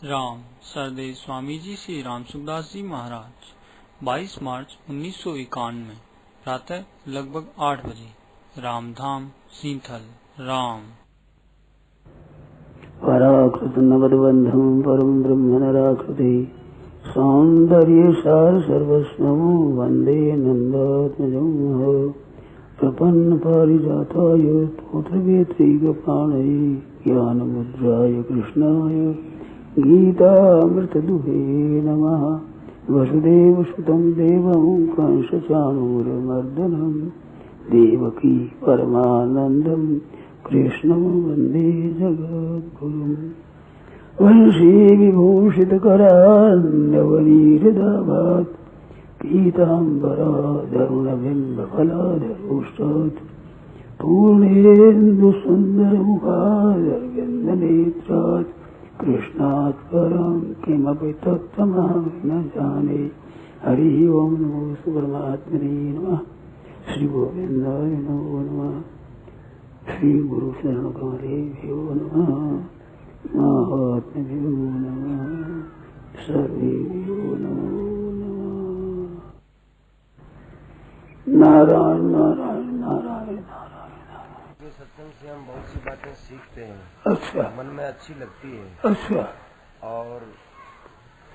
राम सरदेव स्वामी जी श्री राम सुखदास जी महाराज 22 मार्च 1991 प्रातः लगभग 8 बजे रामधाम सींथल राम पराकृत नवदबंधम परम ब्रह्म नराकृति सौंदर्य सार सर्वस्वं वंदे नंदात्मजं प्रपन्न पारिजाताय तोत्रवेत्रैकपाणये ज्ञानमुद्राय कृष्णाय गीतामृतदुहे नमः। वसुदेवसुतं देवं कंसचाणूरमर्दनं देवकी परमानन्दं कृष्णं वन्दे जगद्गुरुम्। वंशी विभूषितकरान्नवनीरदाभात् पीताम्बराधरुणबिम्बफलाधरोष्टात् पूर्णेन्दुसुन्दरमुखादरविन्दनेत्रात् कृष्णात् परं किमपि तत्त्वमहं न जाने। हरि ओं नमो परमात्मने नमः। श्री गोविंदाय नमो नमः। श्री गुरु शरण कमलेभ्यो नमः। महात्म्यो नमः। सर्वेभ्यो नमो नमः। नारायण नारायण नारायण नारायण। सत्संग से हम बहुत सी बातें सीखते हैं। अच्छा। मन में अच्छी लगती है। अच्छा। और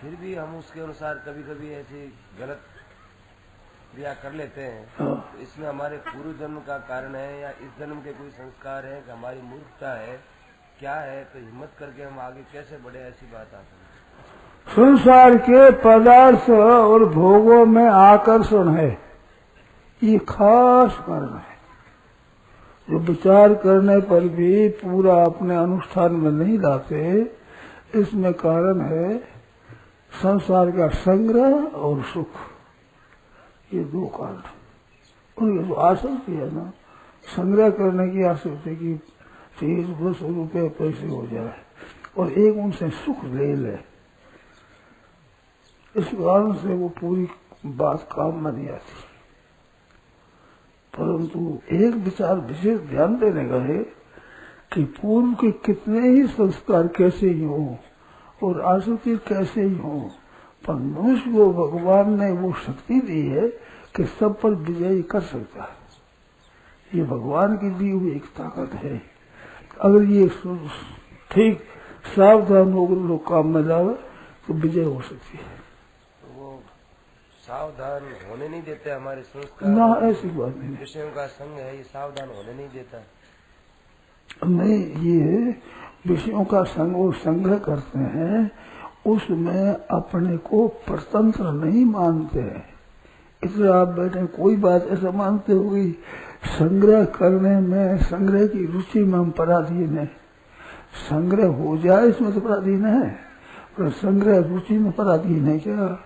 फिर भी हम उसके अनुसार कभी कभी ऐसी गलत क्रिया कर लेते हैं। तो इसमें हमारे पूर्व जन्म का कारण है या इस जन्म के कोई संस्कार है कि हमारी मूर्खता है, क्या है? तो हिम्मत करके हम आगे कैसे बढ़े, ऐसी बात आती है। संसार के पदार्थ और भोगों में आकर्षण है, ये खास कारण है जो विचार करने पर भी पूरा अपने अनुष्ठान में नहीं लाते। इसमें कारण है संसार का संग्रह और सुख, ये दो कारण। उनकी जो आसक्ति है ना, संग्रह करने की आसक्ति की चीज बस रुपये पैसे हो जाए और एक उनसे सुख ले ले, इस कारण से वो पूरी बात काम में नहीं आती। परंतु एक विचार विशेष ध्यान देने का है कि पूर्व के कितने ही संस्कार कैसे ही हो और आसक्ति कैसे ही हो, पर मनुष्य को भगवान ने वो शक्ति दी है कि सब पर विजय कर सकता है। ये भगवान की दी हुई एक ताकत है। अगर ये ठीक सावधान होकर लोग काम में लावे तो विजय हो सकती है। सावधान होने नहीं देते हमारे संस्कार ना, ऐसी बात नहीं। विषयों का संग है, ये सावधान होने नहीं देता। नहीं, ये विषयों का संग वो संग्रह करते हैं, उसमें अपने को परतंत्र नहीं मानते हैं। इसलिए आप बैठे कोई बात ऐसा मानते हो कि संग्रह करने में, संग्रह की रुचि में हम पराधीन है। संग्रह हो जाए इसमें तो पराधीन है, पर संग्रह रुचि में पराधीन है क्या?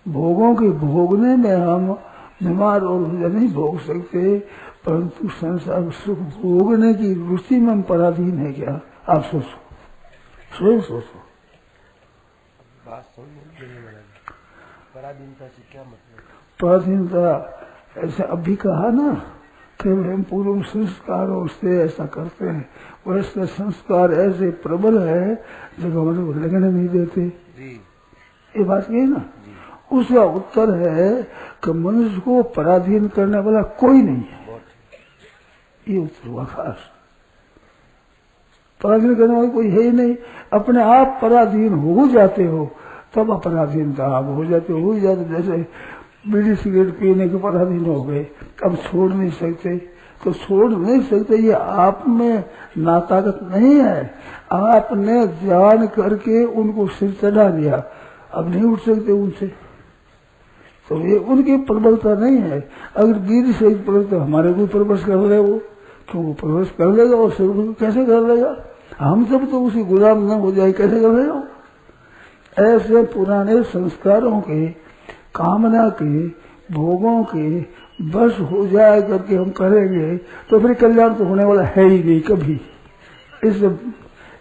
भोगों के भोगने में हम बीमार और नहीं भोग सकते, परंतु संसार सुख भोगने की रुचि में हम पराधीन है क्या? आप सोचो, स्वयं सोचो। बात समझ पराधीनता से क्या मतलब? पराधीनता ऐसे अभी कहा ना कि हम पूर्व संस्कारों से ऐसा करते हैं, वैसे संस्कार ऐसे प्रबल है जो हमें लगने नहीं देते। ये बात ये ना, उसका उत्तर है कि मनुष्य को पराधीन करने वाला कोई नहीं है। ये उत्तर हुआ खास। पराधीन करने वाला कोई है ही नहीं। अपने आप पराधीन हो जाते हो तब अपराधीनता आप हो जाते हो जाते। जैसे बीड़ी सिगरेट पीने के पराधीन हो गए, अब छोड़ नहीं सकते, तो छोड़ नहीं सकते। ये आप में ना ताकत नहीं है, आपने जान करके उनको सिर चढ़ा दिया, अब नहीं उठ सकते उनसे। तो ये उनकी प्रबलता नहीं है। अगर बीड़ी से प्रबलता हमारे को प्रवेश कर ले, वो क्यों वो प्रवेश कर लेगा और सिर कैसे कर लेगा? हम सब तो उसी गुलाम न हो जाए, कैसे कर लेगा? ऐसे पुराने संस्कारों के, कामना के, भोगों के बस हो जाए करके हम करेंगे तो फिर कल्याण तो होने वाला है ही नहीं कभी।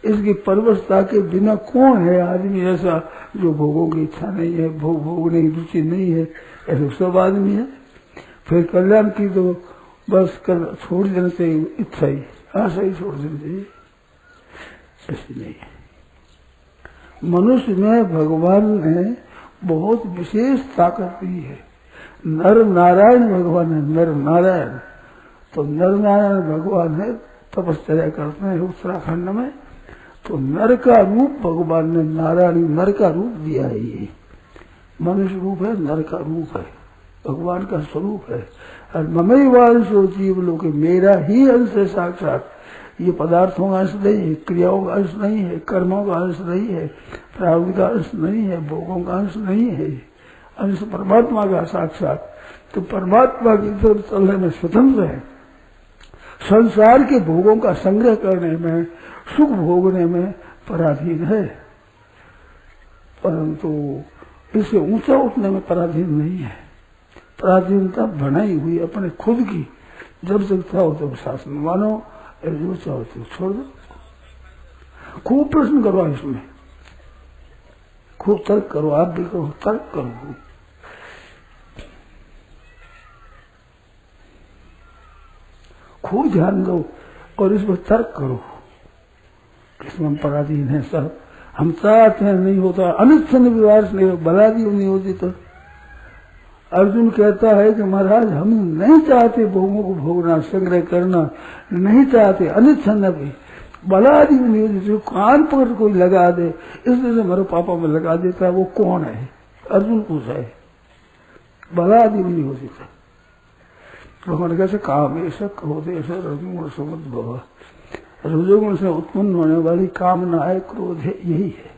इसकी परवशता के बिना कौन है आदमी ऐसा जो भोगों की इच्छा नहीं है, भोगने की रुचि नहीं है? ऐसे सब आदमी है। फिर कल्याण की तो बस छोड़ देना चाहिए, इच्छा ही, आशा ही छोड़ देनी चाहिए। ऐसी नहीं है। मनुष्य में भगवान ने बहुत विशेष ताकत दी है। नर नारायण भगवान है, नर नारायण। तो नर नारायण भगवान है, तपस्या करते हैं उत्तराखंड में। तो नर का रूप भगवान ने, नारायण नर का रूप दिया है। ये मनुष्य रूप है, नर का रूप है, भगवान का स्वरूप है। और ममई वांशो जीव लोग, मेरा ही अंश है साक्षात। ये पदार्थों का अंश नहीं है, क्रियाओं का अंश नहीं है, कर्मों का अंश नहीं है, प्रारब्ध का अंश नहीं है, भोगों का अंश नहीं है। अंश परमात्मा का साक्षात। तो परमात्मा की तरफ चलने में स्वतंत्र है। संसार के भोगों का संग्रह करने में, सुख भोगने में पराधीन है, परंतु इससे ऊंचा उठने में पराधीन नहीं है। पराधीनता बनाई हुई अपने खुद की। जब तक चाहो तब शासन मानो, जो चाहो तो छोड़ दो। खूब प्रश्न करो इसमें, खूब तर्क करो, आप भी करो, तर्क करो। खूब ध्यान दो और इसमें तर्क करो। इसमें हम पराधीन है सब। हम चाहते हैं, नहीं होता, अनिच्छन विवाद नहीं, बलादी नहीं होती। तो अर्जुन कहता है कि महाराज हम नहीं चाहते भोगों को भोगना, संग्रह करना नहीं चाहते, अनिच्छन भी, बलादी नहीं होती। जो कान पर कोई लगा दे, इसलिए हमारे पापा में लगा देता है, वो कौन है? अर्जुन पूछा है, बलादी नहीं होती। भगवान कैसे काम ऐसा क्रोध ऐसा रजोगुण समुद्भव, रजोगुण से उत्पन्न होने वाली कामना है, क्रोध है, यही है।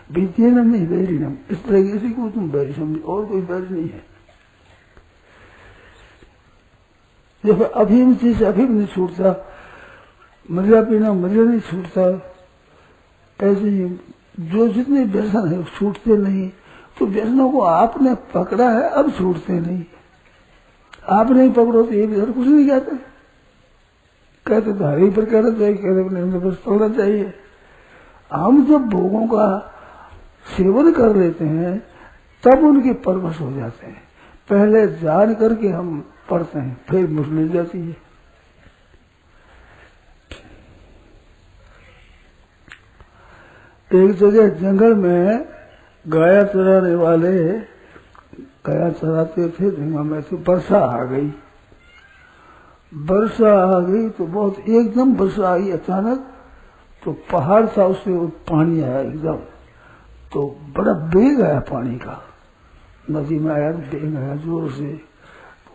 विद्येनम नहीं बैरिनम, इस तरह किसी को तुम बैरी समझो, और कोई बैरी नहीं है। जब अभीम चीज अभीम नहीं छूटता, मजा पीना मजा नहीं छूटता, ऐसे ही जो जितने व्यसन है छूटते नहीं। तो व्यसनों को आपने पकड़ा है, अब छूटते नहीं। आप नहीं पकड़ो तो ये भी कुछ नहीं कहते। कहते तो हरी पर कहना चाहिए, कहते बस तोड़ना चाहिए। हम जब भोगों का सेवन कर लेते हैं तब उनके परवश हो जाते हैं। पहले जान करके हम पढ़ते हैं, फिर मुश्किल जाती है। एक जगह जंगल में गाया चराने वाले गाया चराते थे, जंगल में तो वर्षा आ गई। वर्षा आ गई तो बहुत एकदम वर्षा आई अचानक। तो पहाड़ था, उससे पानी आया एकदम। तो बड़ा बेग आया पानी का, नदी में आया, बेग आया जोर से।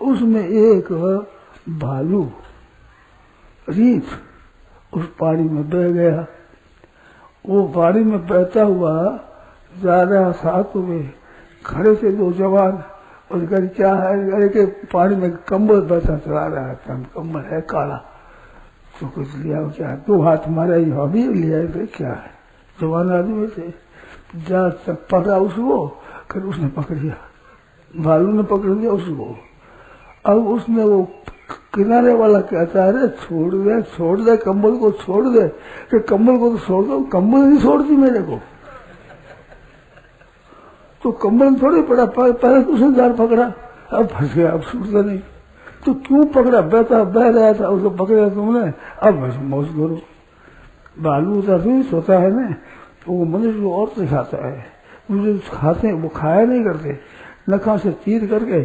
उसमें एक भालू रीछ उस पानी में बह गया। वो पानी में बहता हुआ जा रहा था तो वे खड़े थे दो जवान, और घर क्या है, अरे के पानी में कंबल बहता चला रहा था, कंबल है काला। तो कुछ लिया क्या, दो हाथ मारा, अभी लिया है, क्या है, जवान आदमी थे। जा पकड़ा उसको, फिर उसने पकड़ लिया, भालू ने पकड़ लिया उसको। अब उसने वो किनारे वाला कहता है, छोड़ दे कंबल को, छोड़ दे। कि कंबल को तो छोड़ दो, कंबल नहीं छोड़ती मेरे को। तो कंबल थोड़ी पड़ा, पहले तो उसने जाल पकड़ा, अब फंस गया, अब छूटता नहीं। तो क्यों पकड़ा, बह रहा था, उसको पकड़ा तुमने, अब बस मौज करो। भालू सोता है ना, तो वो मनुष्य को और सिखाता है। मुझे खाते हैं, वो खाया नहीं करते, नखा से चीर करके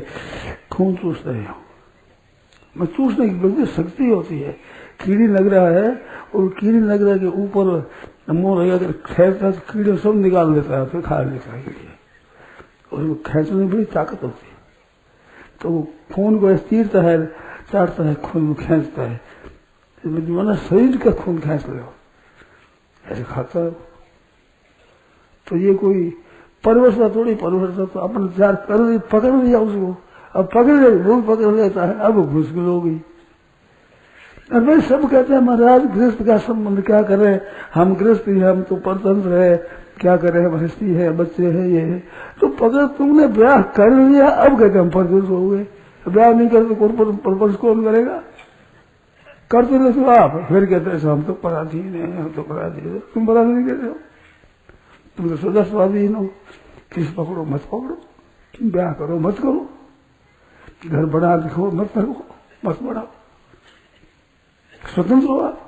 खून चूसते हैं। मैं चूसने की बड़ी शक्ति होती है। कीड़ी लग रहा है, और कीड़ी लग रहा है के ऊपर मुंह लगा खेलता है, कीड़े सब निकाल देता है, फिर खा लेता है कीड़े। और खेचने में बड़ी ताकत होती है। तो वो खून को चीरता है, चाटता है, खून खींचता है। तो शरीर का खून खींच लो, ऐसे खाता है। तो ये कोई परवशता थोड़ी, परवशता तो अपन जार कर पकड़ लिया उसको, अब पकड़ ले, वो पकड़ लेता है, अब मुश्किल हो गई। और भाई सब कहते हैं महाराज गृहस्थ का संबंध क्या करे, हम गृहस्थ ही, हम तो परतंत्र है, क्या करे, गृहस्थी है, बच्चे है, ये है। तो पकड़ तुमने ब्याह कर लिया, अब कहते हम परतंत्र हो गए। ब्याह नहीं करते परपंच कौन करेगा, करते रहे तो आप, फिर कहते हैं हम तो पराधीन है, हम तो पराधीन है। तुम पराधीन कहते हो, तुम तो सदा स्वाधीन हो। किस पकड़ो मत पकड़ो, ब्याह करो मत करो, घर बना रखो मत रखो, मत बढ़ाओ, स्वतंत्र हो आप।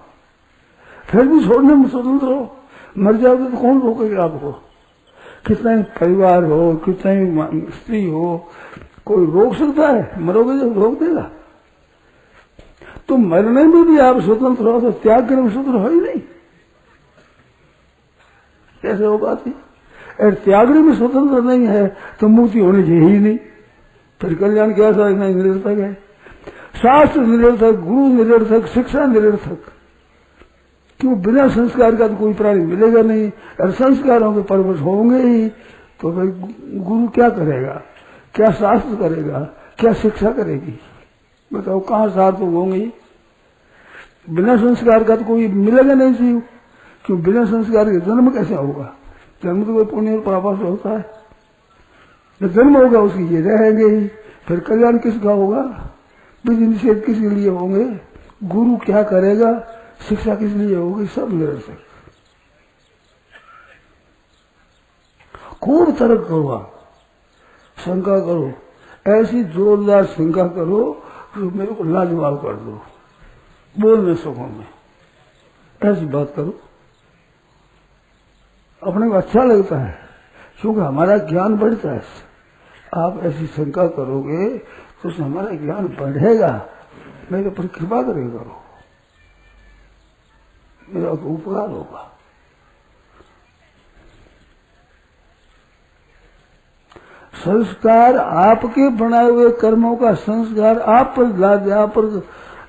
फिर भी छोड़ने में स्वतंत्र हो, मर जाओगे तो कौन रोकेगा आपको? कितना ही परिवार हो, कितना ही स्त्री हो, कोई रोक सकता है? मरोगे जब रोक देगा। तो मरने में भी आप स्वतंत्र हो तो त्याग करने में स्वतंत्र हो ही नहीं, कैसे हो बात है? अगर त्यागने में स्वतंत्र नहीं है तो मुक्ति होनी चाहिए ही नहीं, फिर कल्याण कैसा है? नहीं, निरर्थक है। शास्त्र निरर्थक, गुरु निरर्थक, शिक्षा निरर्थक। क्यों? बिना संस्कार का तो कोई प्राणी मिलेगा नहीं, और संस्कारों के परवश होंगे ही तो भाई गुरु क्या करेगा, क्या शास्त्र करेगा, क्या शिक्षा करेगी? बताओ कहाँ सार्थक होंगे? बिना संस्कार का तो कोई मिलेगा नहीं जीव। क्यों? बिना संस्कार के जन्म कैसे होगा? जन्म तो कोई पुण्य और पाप से होता है। जब जन्म होगा उसकी ये रहेंगे ही, फिर कल्याण किसका होगा? विधि निषेध किसके लिए होंगे? गुरु क्या करेगा, शिक्षा किस लिए होगी? सब निरर्थक। खूब तर्क करो, आप शंका करो, ऐसी जोरदार शंका करो जो मेरे को लाजवाब कर दो, बोलने सको में ऐसी बात करो। अपने को अच्छा लगता है क्योंकि हमारा ज्ञान बढ़ता है। आप ऐसी शंका करोगे तो उससे हमारा ज्ञान बढ़ेगा, मेरे पर कृपा करेगा, मेरा उपकार होगा। संस्कार आपके बनाए हुए कर्मों का संस्कार आप पर ला दे, आप पर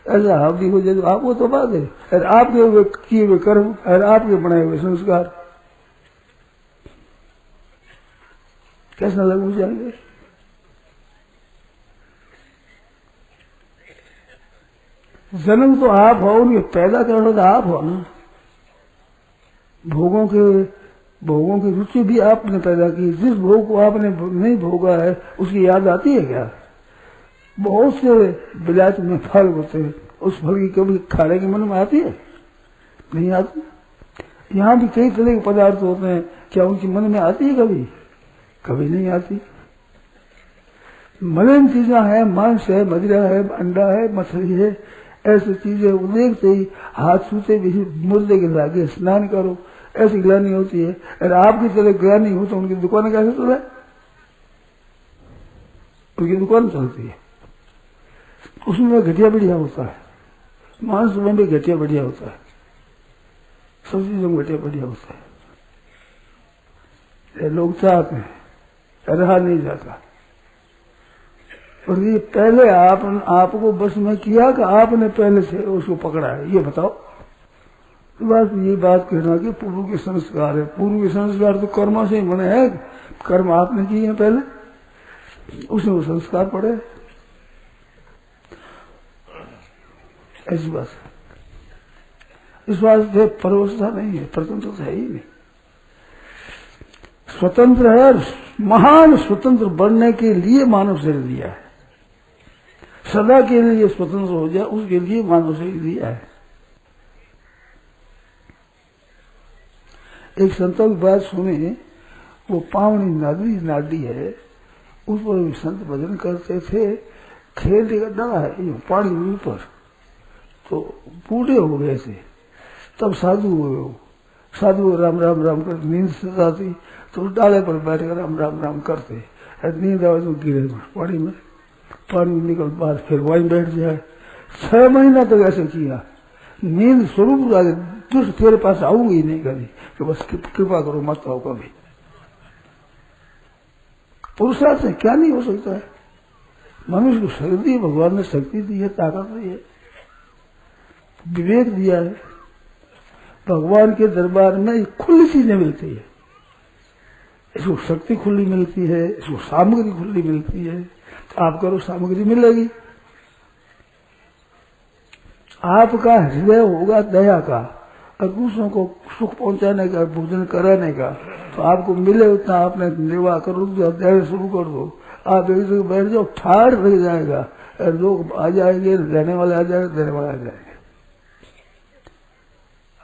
ऐसा हावी हो जाए तो आपको तो बात है। और आपके किए हुए कर्म और आपके बनाए हुए संस्कार कैसा लगू जाएंगे? जन्म तो आप हो, उनके पैदा करना तो आप हो ना। भोगों की रुचि भी आपने पैदा की। जिस भोग को आपने नहीं भोगा है उसकी याद आती है क्या? बहुत से विलायत में फल होते हैं, उस फल की कभी खाने के मन में आती है? नहीं आती। यहाँ भी कई तरह के पदार्थ होते हैं, क्या उनकी मन में आती है? कभी कभी नहीं आती। मलिन चीजें हैं, मांस है, मदिरा है, अंडा है, मछली है, ऐसी चीजें देखते ही हाथ छूते भी मुर्दे के लागे स्नान करो, ऐसी ग्लानी होती है। और आपकी तरह ग्लानी हो तो उनकी दुकान कैसे चले? उनकी दुकान चलती है, उसमें घटिया बढ़िया होता है, मांस में भी घटिया बढ़िया होता है, सब चीजों में घटिया बढ़िया होता है। लोग चाहते हैं, रहा नहीं जाता। और ये पहले आपको बस में किया कि आपने पहले से उसको पकड़ा है? ये बताओ। तो बस ये बात कहना कि पूर्व के संस्कार है। पूर्व के संस्कार तो कर्मों से ही बने हैं, कर्म आपने किए हैं पहले, उसमें वो संस्कार पड़े। ऐसी बात है। इस बात से परवशता नहीं है, स्वतंत्रता है ही नहीं। स्वतंत्र है, महान स्वतंत्र बनने के लिए मानव शरीर दिया है। सदा के लिए स्वतंत्र हो जाए उसके लिए मानव शरीर दिया है। एक संतों की बात सुने, वो पावनी नाडी है, उस पर संत भजन करते थे। खेल का डरा है पानी ऊपर, तो बूढ़े हो गए थे, तब साधु हुए। वो साधु राम राम राम कर नींद से आती तो डाले पर बैठ कर राम राम राम करते, नींद आवे तो गिरे पानी में, पानी निकल बाहर फिर वहीं बैठ जाए। 6 महीना तक ऐसे किया। नींद स्वरूप दुष्ट तेरे पास आऊंगी नहीं कभी, कि बस कृपा करो मत आओ कभी। पुरुषार्थ से क्या नहीं हो सकता है? मनुष्य को शक्ति दी, भगवान ने शक्ति दी है, ताकत दी है, विवेक दिया है। भगवान के दरबार में खुली चीजें मिलती है, इसको शक्ति खुली मिलती है, इसको सामग्री खुली मिलती है। आप करो, सामग्री मिलेगी। आपका हृदय होगा दया का और दूसरों को सुख पहुंचाने का, भोजन कराने का, तो आपको मिले उतना आपने निर्वाह करो, दया शुरू कर दो। आप एक जगह बैठ जाओ, ठाड़ लग जाएगा और लोग आ जाएंगे, रहने वाले आ जाएंगे, देने वाले आ जाएंगे।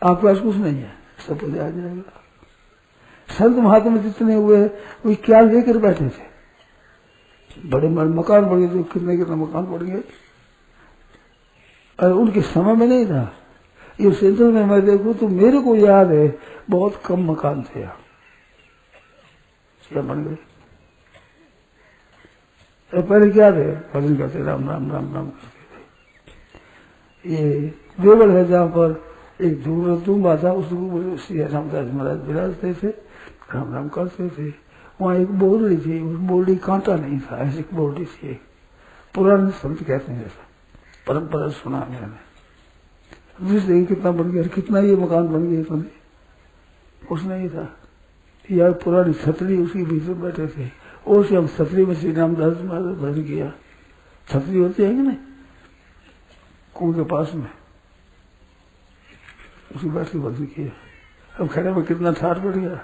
आपके पास कुछ नहीं है, सब कुछ आ जाएगा। संत महात्मा जितने हुए वे क्या लेकर बैठे थे? बड़े मकान बढ़ गए, कितने कितने मकान बढ़ गए, और उनके समय में नहीं था। ये सेंटर में मैं देखूं तो मेरे को याद है बहुत कम मकान थे यहाँ, क्या बन गए। तो पहले क्या थे, भजन करते राम राम राम राम करते थे। ये देवल है जहाँ पर एक दूंबा था, उसको श्री रामदास महाराज विराजते थे, राम राम करते थे। वहाँ एक बोलड़ी थी, उस बोलड़ी कांटा नहीं था, ऐसी बोलड़ी थी। पुराने संत कहते हैं ऐसा, परंपरा सुना मैंने। जिस कितना बन गया, कितना ये मकान बन गया, इतने कुछ नहीं था यार। पुरानी छतरी उसके भीतर बैठे थे, और से हम छतरी में श्री रामदास महाराज भजन किया। छतरी होती है कि नहीं, कुएं के पास में, उसी बैठ के भजन किया। अब खड़े में कितना ठाठ बढ़ गया,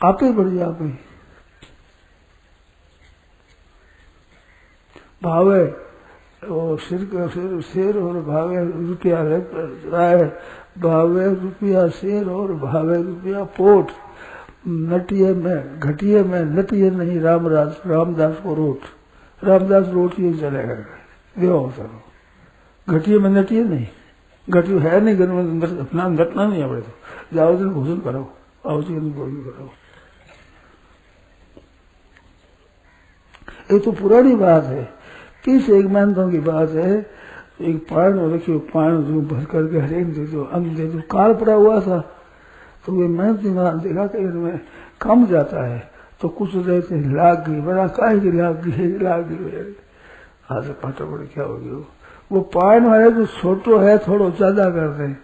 आप ही बढ़ गया, आप ही भावे और शेर और भावे रुपया राय, भावे रुपया शेर और भावे रुपया पोट, नटिये में घटिये में नटिये नहीं रामदास को रोट। रामदास रोट ये चलेगा, घटिये में नटिये नहीं, घटी है नहीं घर में, घटना नहीं है। तो जाओ दिन भोजन कराओ, आओ जी भोजन कराओ। ये तो पुरानी बात है। किस एक मेहनतों की बात है। एक पान रखियो, पान जो भर करके हरेक दे दो, अन्न दे दो। काल पड़ा हुआ था तो वे मेहनती मान देखा कि इनमें कम जाता है, तो कुछ रहते लाग गई, बड़ा काहे की लाग गई हाथ से पाटा पड़े, क्या हो गया। वो पान वाले जो छोटो है थोड़ा ज्यादा करते हैं,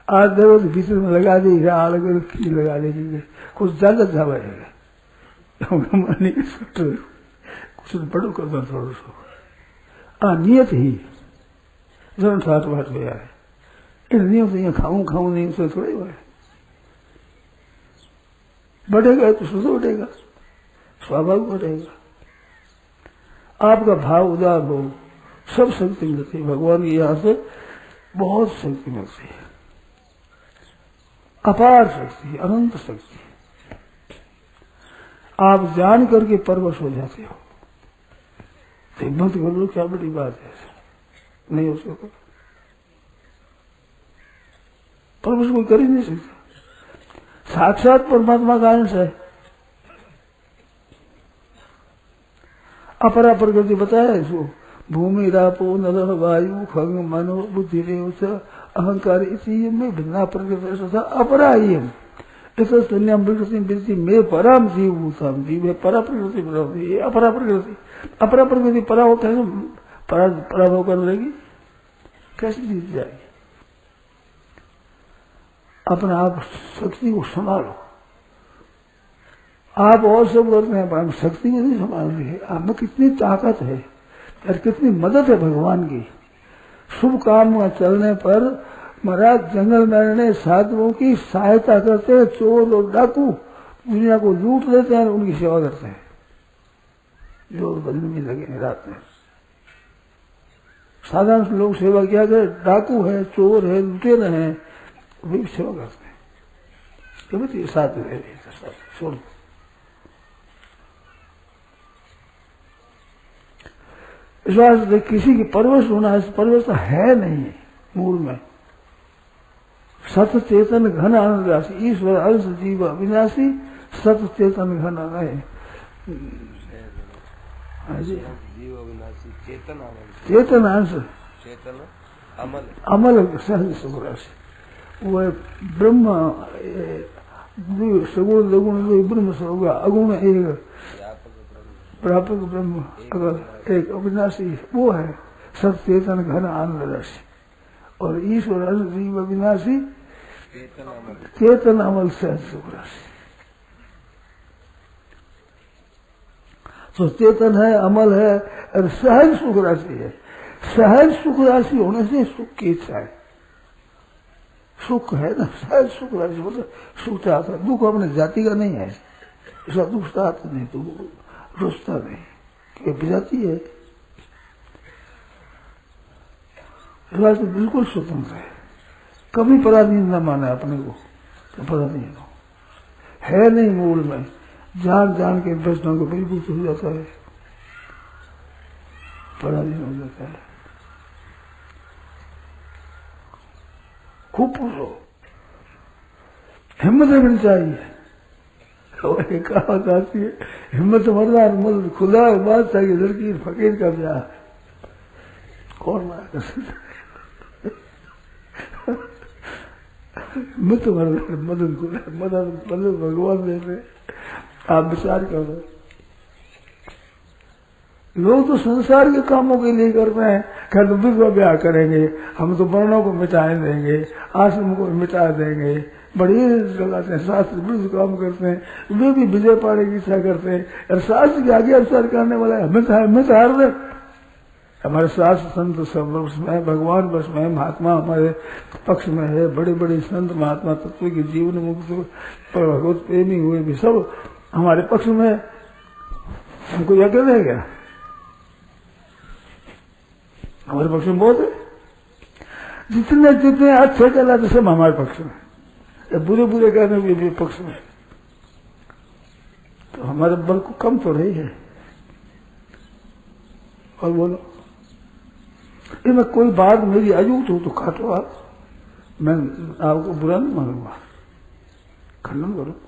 आज देखो तो भीतर में लगा दी, लगा देगी, कुछ ज्यादा जाएगा कुछ बड़ो करता थोड़ा सा नियत ही जन ठाट बाट गया है। इन नियम से यहाँ खाऊं नहीं, उसे थोड़े हुआ है। बढ़ेगा तो शुद्ध बढ़ेगा, स्वाभाविक बढ़ेगा। आपका भाव उदार हो, सब शक्ति मिलती है भगवान की। यहाँ से बहुत शक्ति मिलती है, अपार शक्ति, अनंत शक्ति। आप जान करके परवश हो जाते हो। हिम्मत कर लो, क्या बड़ी बात है, नहीं हो सकता। परवश कोई कर ही नहीं सकता, साक्षात परमात्मा का अंश है। अपरा प्रकृति बताया इसको, भूमि रापो नर वायु खंग मनो बुद्धि रेव अहंकार इसी में भिन्ना प्रकृति अपरा ही शून्यम प्रकृति वृत्ति में पराम जीव जीव है। परा प्रकृति अपरा प्रकृति, अपरा प्रकृति परा होता है, पराभव कर लेगी, कैसे जीत जाएगी। अपने आप शक्ति को संभालो। आप और सब करते हैं, पर शक्ति को नहीं संभाल रही है। आप में कितनी ताकत है और कितनी मदद है भगवान की। शुभ काम में चलने पर महाराज जंगल में रहने साधुओं की सहायता करते हैं। चोर और डाकू दुनिया को लूट लेते हैं, उनकी सेवा करते हैं। जो भजन में लगे हैं रात में, साधारण लोग सेवा किया करे, डाकू है, चोर है, लुटेरे हैं, वे सेवा करते हैं। ये साथ में छोड़। इस बात से किसी की परवश होना, इस परवश है नहीं मूल में। सत चेतन घन आनंद राशि, ईश्वर अंश जीव अविनाशी, सत चेतन घन रहे। जीव अविनाशी, चेतन आनंद, चेतन अंश, चेतन अमल, अमल सहज सुख राशि। वो ब्रह्म सगुण लघुण ब्रह्म होगा, अगुण एक व्यापक ब्रह्म, अगर एक अविनाशी वो है सत चेतन घन आनंद राशि। और ईश्वर अंश जीव अविनाशी, चेतन अमल सहज सुख राशि। तो चेतन है, अमल है और सहज सुख राशि है। सहज सुख राशि होने से सुख की इच्छा है। सुख है ना, सहज सुख राशि मतलब सुख चाहता है। दुख अपने जाति का नहीं है, इसका दुख चाहता नहीं, तो रोजता नहीं, ये विजाती है। तो बिल्कुल स्वतंत्र है, कभी पराधीन न माना अपने को, तो पराधीन हो है नहीं मूल में। जान जान के वैष्णव को परिभूत हो जाता है, पराधीन हो जाता है। खूब पूछो, हिम्मत रखनी चाहिए। और एक कहावत आती है, हिम्मत मरदार मर्द खुदा बादशाह की लड़की फकीर का ब्याह। कौन मना कर सकता? हिम्मत मरदार मदन खुदा, मदन भगवान देते। आप विचार करो, लोग तो संसार के कामों के लिए कर रहे हैं, क्या तो विधवा ब्याह करेंगे, हम तो वर्णों को मिटा देंगे, आश्रम को मिटा देंगे, बड़ी लगाते हैं, शास्त्र विरुद्ध काम करते हैं, वे भी विजय पाने की इच्छा करते हैं। और शास्त्र के आगे अनुसार करने वाला है, हमें तो हार दे। हमारे शास्त्र संत सब वर्ष में, भगवान वर्ष में, महात्मा हमारे पक्ष में है, बड़े बड़े संत महात्मा तत्व के जीवन मुक्त भगवत प्रेमी हुए भी सब हमारे पक्ष में। हमको यह कर देगा, हमारे पक्ष में बहुत है। जितने जितने अच्छे कहलाते सब हमारे पक्ष में, या बुरे बुरे कहने भी पक्ष में, तो हमारे बल को कम तो रही है। और बोलो, इनमें कोई बात मेरी अजूत हो तो काटो आप, मैं आपको बुरा नहीं मानूंगा, खंडन करो।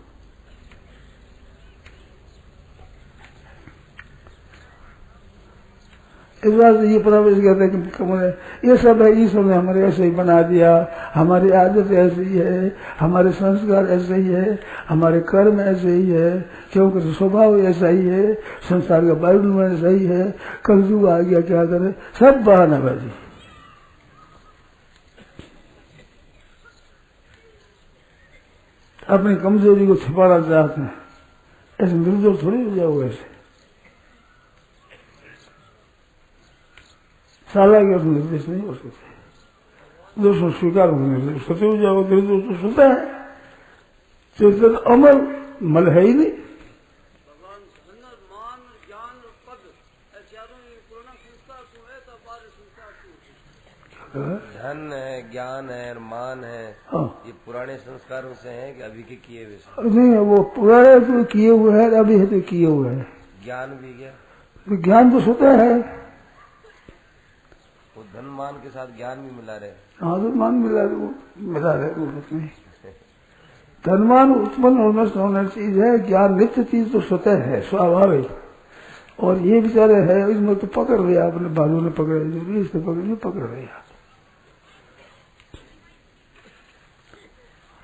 इस बात ये प्रवेश कहते हैं कि ये सब है, ईश्वर ने हमारे ऐसे ही बना दिया, हमारी आदत ऐसी ही है, हमारे संस्कार ऐसे ही है, हमारे कर्म ऐसे ही है, क्योंकि स्वभाव ऐसा ही है, संसार का वायुमंडल ऐसा ही है, कलयुग आ गया क्या करे, सब बहानाबाजी। अपनी कमजोरी को छिपाना चाहते हैं, ऐसे निर्दोष थोड़ी हो जाओ। ऐसे साला के निर्देश नहीं हो सकते, दोषों स्वीकार होने सत्य हो जाओ, निर्दोष तो सुनता है, चेतन अमर मल है ही नहीं। धन है, ज्ञान है और मान है, ये पुराने संस्कारों से हैं कि अभी के किए हुए? नहीं, वो पुराने तो किए हुए हैं, अभी है तो किए हुए हैं। ज्ञान भी क्या? तो ज्ञान तो स्वतः है, वो धन मान के साथ ज्ञान भी मिला रहे। हाँ, तो मान मिला रहे, वो कुछ नहीं। धनमान उत्पन्न और नष्ट होने चीज है, ज्ञान नित्य चीज तो स्वतः है, स्वाभाविक। और ये बेचारे है, इसमें तो पकड़ लिया अपने बालों ने, पकड़े जो इसने पकड़ लिया,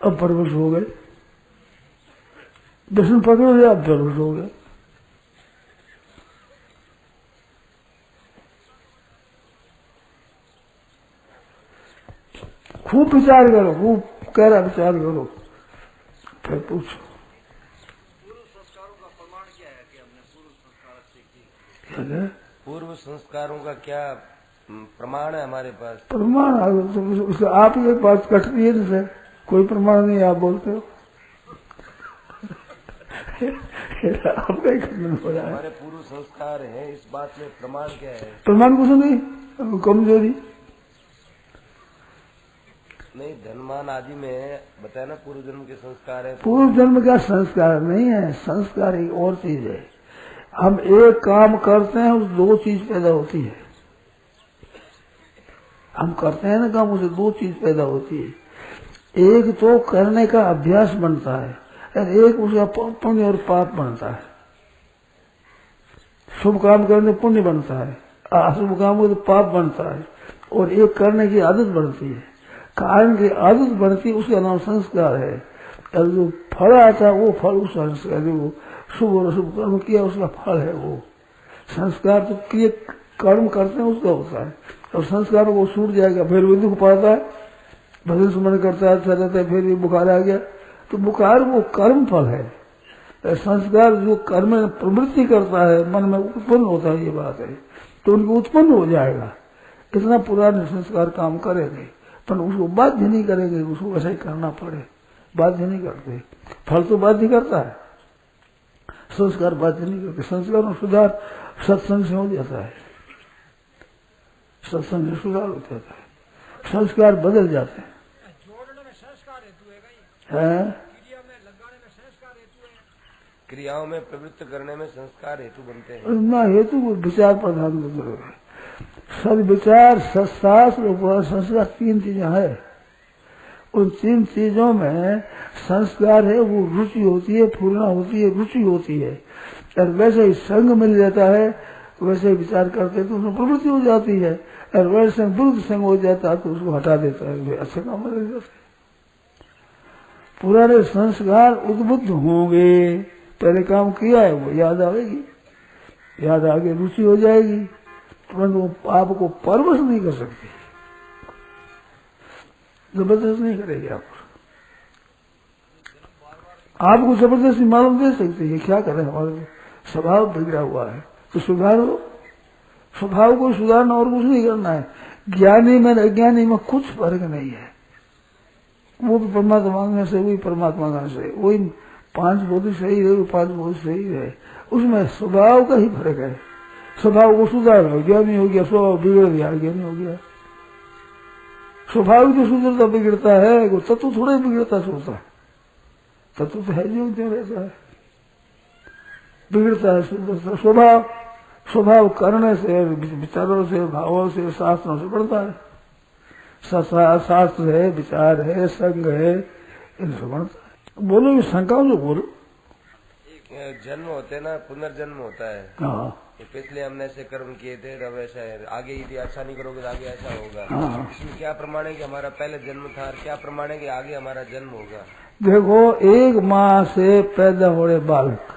अब परवश हो गए, दर्शन पकड़ लिया, अब परवश हो गए। खूब विचार करो, खूब गहरा विचार करो, फिर पूछो। पूर्व संस्कारों का प्रमाण क्या है कि हमने पूर्व संस्कार अच्छे किए? पूर्व संस्कारों का क्या प्रमाण है हमारे पास? प्रमाण आप ये बात कट रही है, जैसे कोई प्रमाण नहीं, आप बोलते हो। आपका खंडन हो रहा है। हमारे पूर्व संस्कार है, इस बात में प्रमाण क्या है? प्रमाण कुछ नहीं, कमजोरी नहीं। धनमान आदि में बताया ना पूर्व जन्म के संस्कार है। पूर्व जन्म का संस्कार नहीं है, संस्कार एक और चीज है। हम एक काम करते हैं, उस दो चीज पैदा होती है। हम करते हैं ना काम, उसे दो चीज पैदा होती है। एक तो करने का अभ्यास बनता है, और एक उसका पुण्य और पाप बनता है। शुभ काम करने पुण्य बनता है, अशुभ काम तो पाप बनता है। और एक करने की आदत बनती है, कारण की आदत बनती है, उसका नाम संस्कार है। और जो फल आता है वो फल उस संस्कार, जो शुभ और अशुभ कर्म किया उसका फल है वो। संस्कार तो किए कर्म करते हैं उसका होता है, और संस्कारों को छूट जाएगा, फिर भी दुख पाता है, भजन सुमन करता है, अच्छा रहता है, फिर भी बुखार आ गया, तो बुखार वो कर्म फल है। संस्कार जो कर्म में प्रवृत्ति करता है, मन में उत्पन्न होता है, ये बात है, तो उनको उत्पन्न हो जाएगा। इतना पुराने संस्कार काम करेंगे, पर उसको बाध्य नहीं करेंगे, उसको ऐसा ही करना पड़े, बाध्य नहीं करते। फल तो बाध्य करता है, संस्कार बाध्य नहीं करते। संस्कार में सुधार सत्संग से हो जाता है, सत्संग से सुधार हो जाता है, संस्कार बदल जाते हैं। क्रियाओं में प्रवृत्त करने में संस्कार हेतु बनते हैं ना, हेतु विचार प्रधान जरूर है। सद विचार, सत्शास्त्र और संस्कार तीन चीजें है। उन 3 चीजों में संस्कार है, वो रुचि होती है, पूर्णा होती है, रुचि होती है। और वैसे ही संग मिल जाता है, वैसे ही विचार करते तो उसमें प्रवृत्ति हो जाती है। और वैसे विरुद्ध संग हो जाता है तो उसको हटा देता है, वे अच्छे काम में लग जाते हैं। पुराने संस्कार उद्बुद्ध होंगे, पहले काम किया है वो याद आएगी, याद आगे रुचि हो जाएगी, तुरंत वो पाप को परवश नहीं कर सकती, जबरदस्त नहीं करेगी आपको जबरदस्ती मालूम दे सकती है। क्या करें, हमारा स्वभाव बिगड़ा हुआ है तो सुधारो, स्वभाव को सुधारना और कुछ नहीं करना है। ज्ञानी में अज्ञानी में कुछ फर्क नहीं है, वो भी परमात्मा मांगने से, वही परमात्मा मांगने से, वही 5 बोध सही है, वो 5 बोध सही है, उसमें स्वभाव का ही फर्क है। स्वभाव को सुधारो, ज्ञानी हो गया, स्वभाव बिगड़ गया, ज्ञानी हो गया। स्वभाव जो सुधरता बिगड़ता है, वो तत्व थोड़ा ही बिगड़ता सोचता है, तत्व तो है जो रहता है, बिगड़ता है सुधरता। स्वभाव करने से, विचारों से, भावों से, शास्त्रों से बढ़ता है। शास्त्र है, विचार है, संग है, इनसे बढ़ता है। बोलो ये शंकाओं से बोलो। जन्म होते ना, पुनर्जन्म होता है। हाँ, पिछले हमने ऐसे कर्म किए थे, अब ऐसा है, आगे यदि अच्छा नहीं करोगे तो आगे ऐसा होगा। हाँ। इसमें क्या प्रमाण है कि हमारा पहले जन्म था, और क्या प्रमाण है कि आगे हमारा जन्म होगा? देखो, एक माँ से पैदा हो रहे बालक,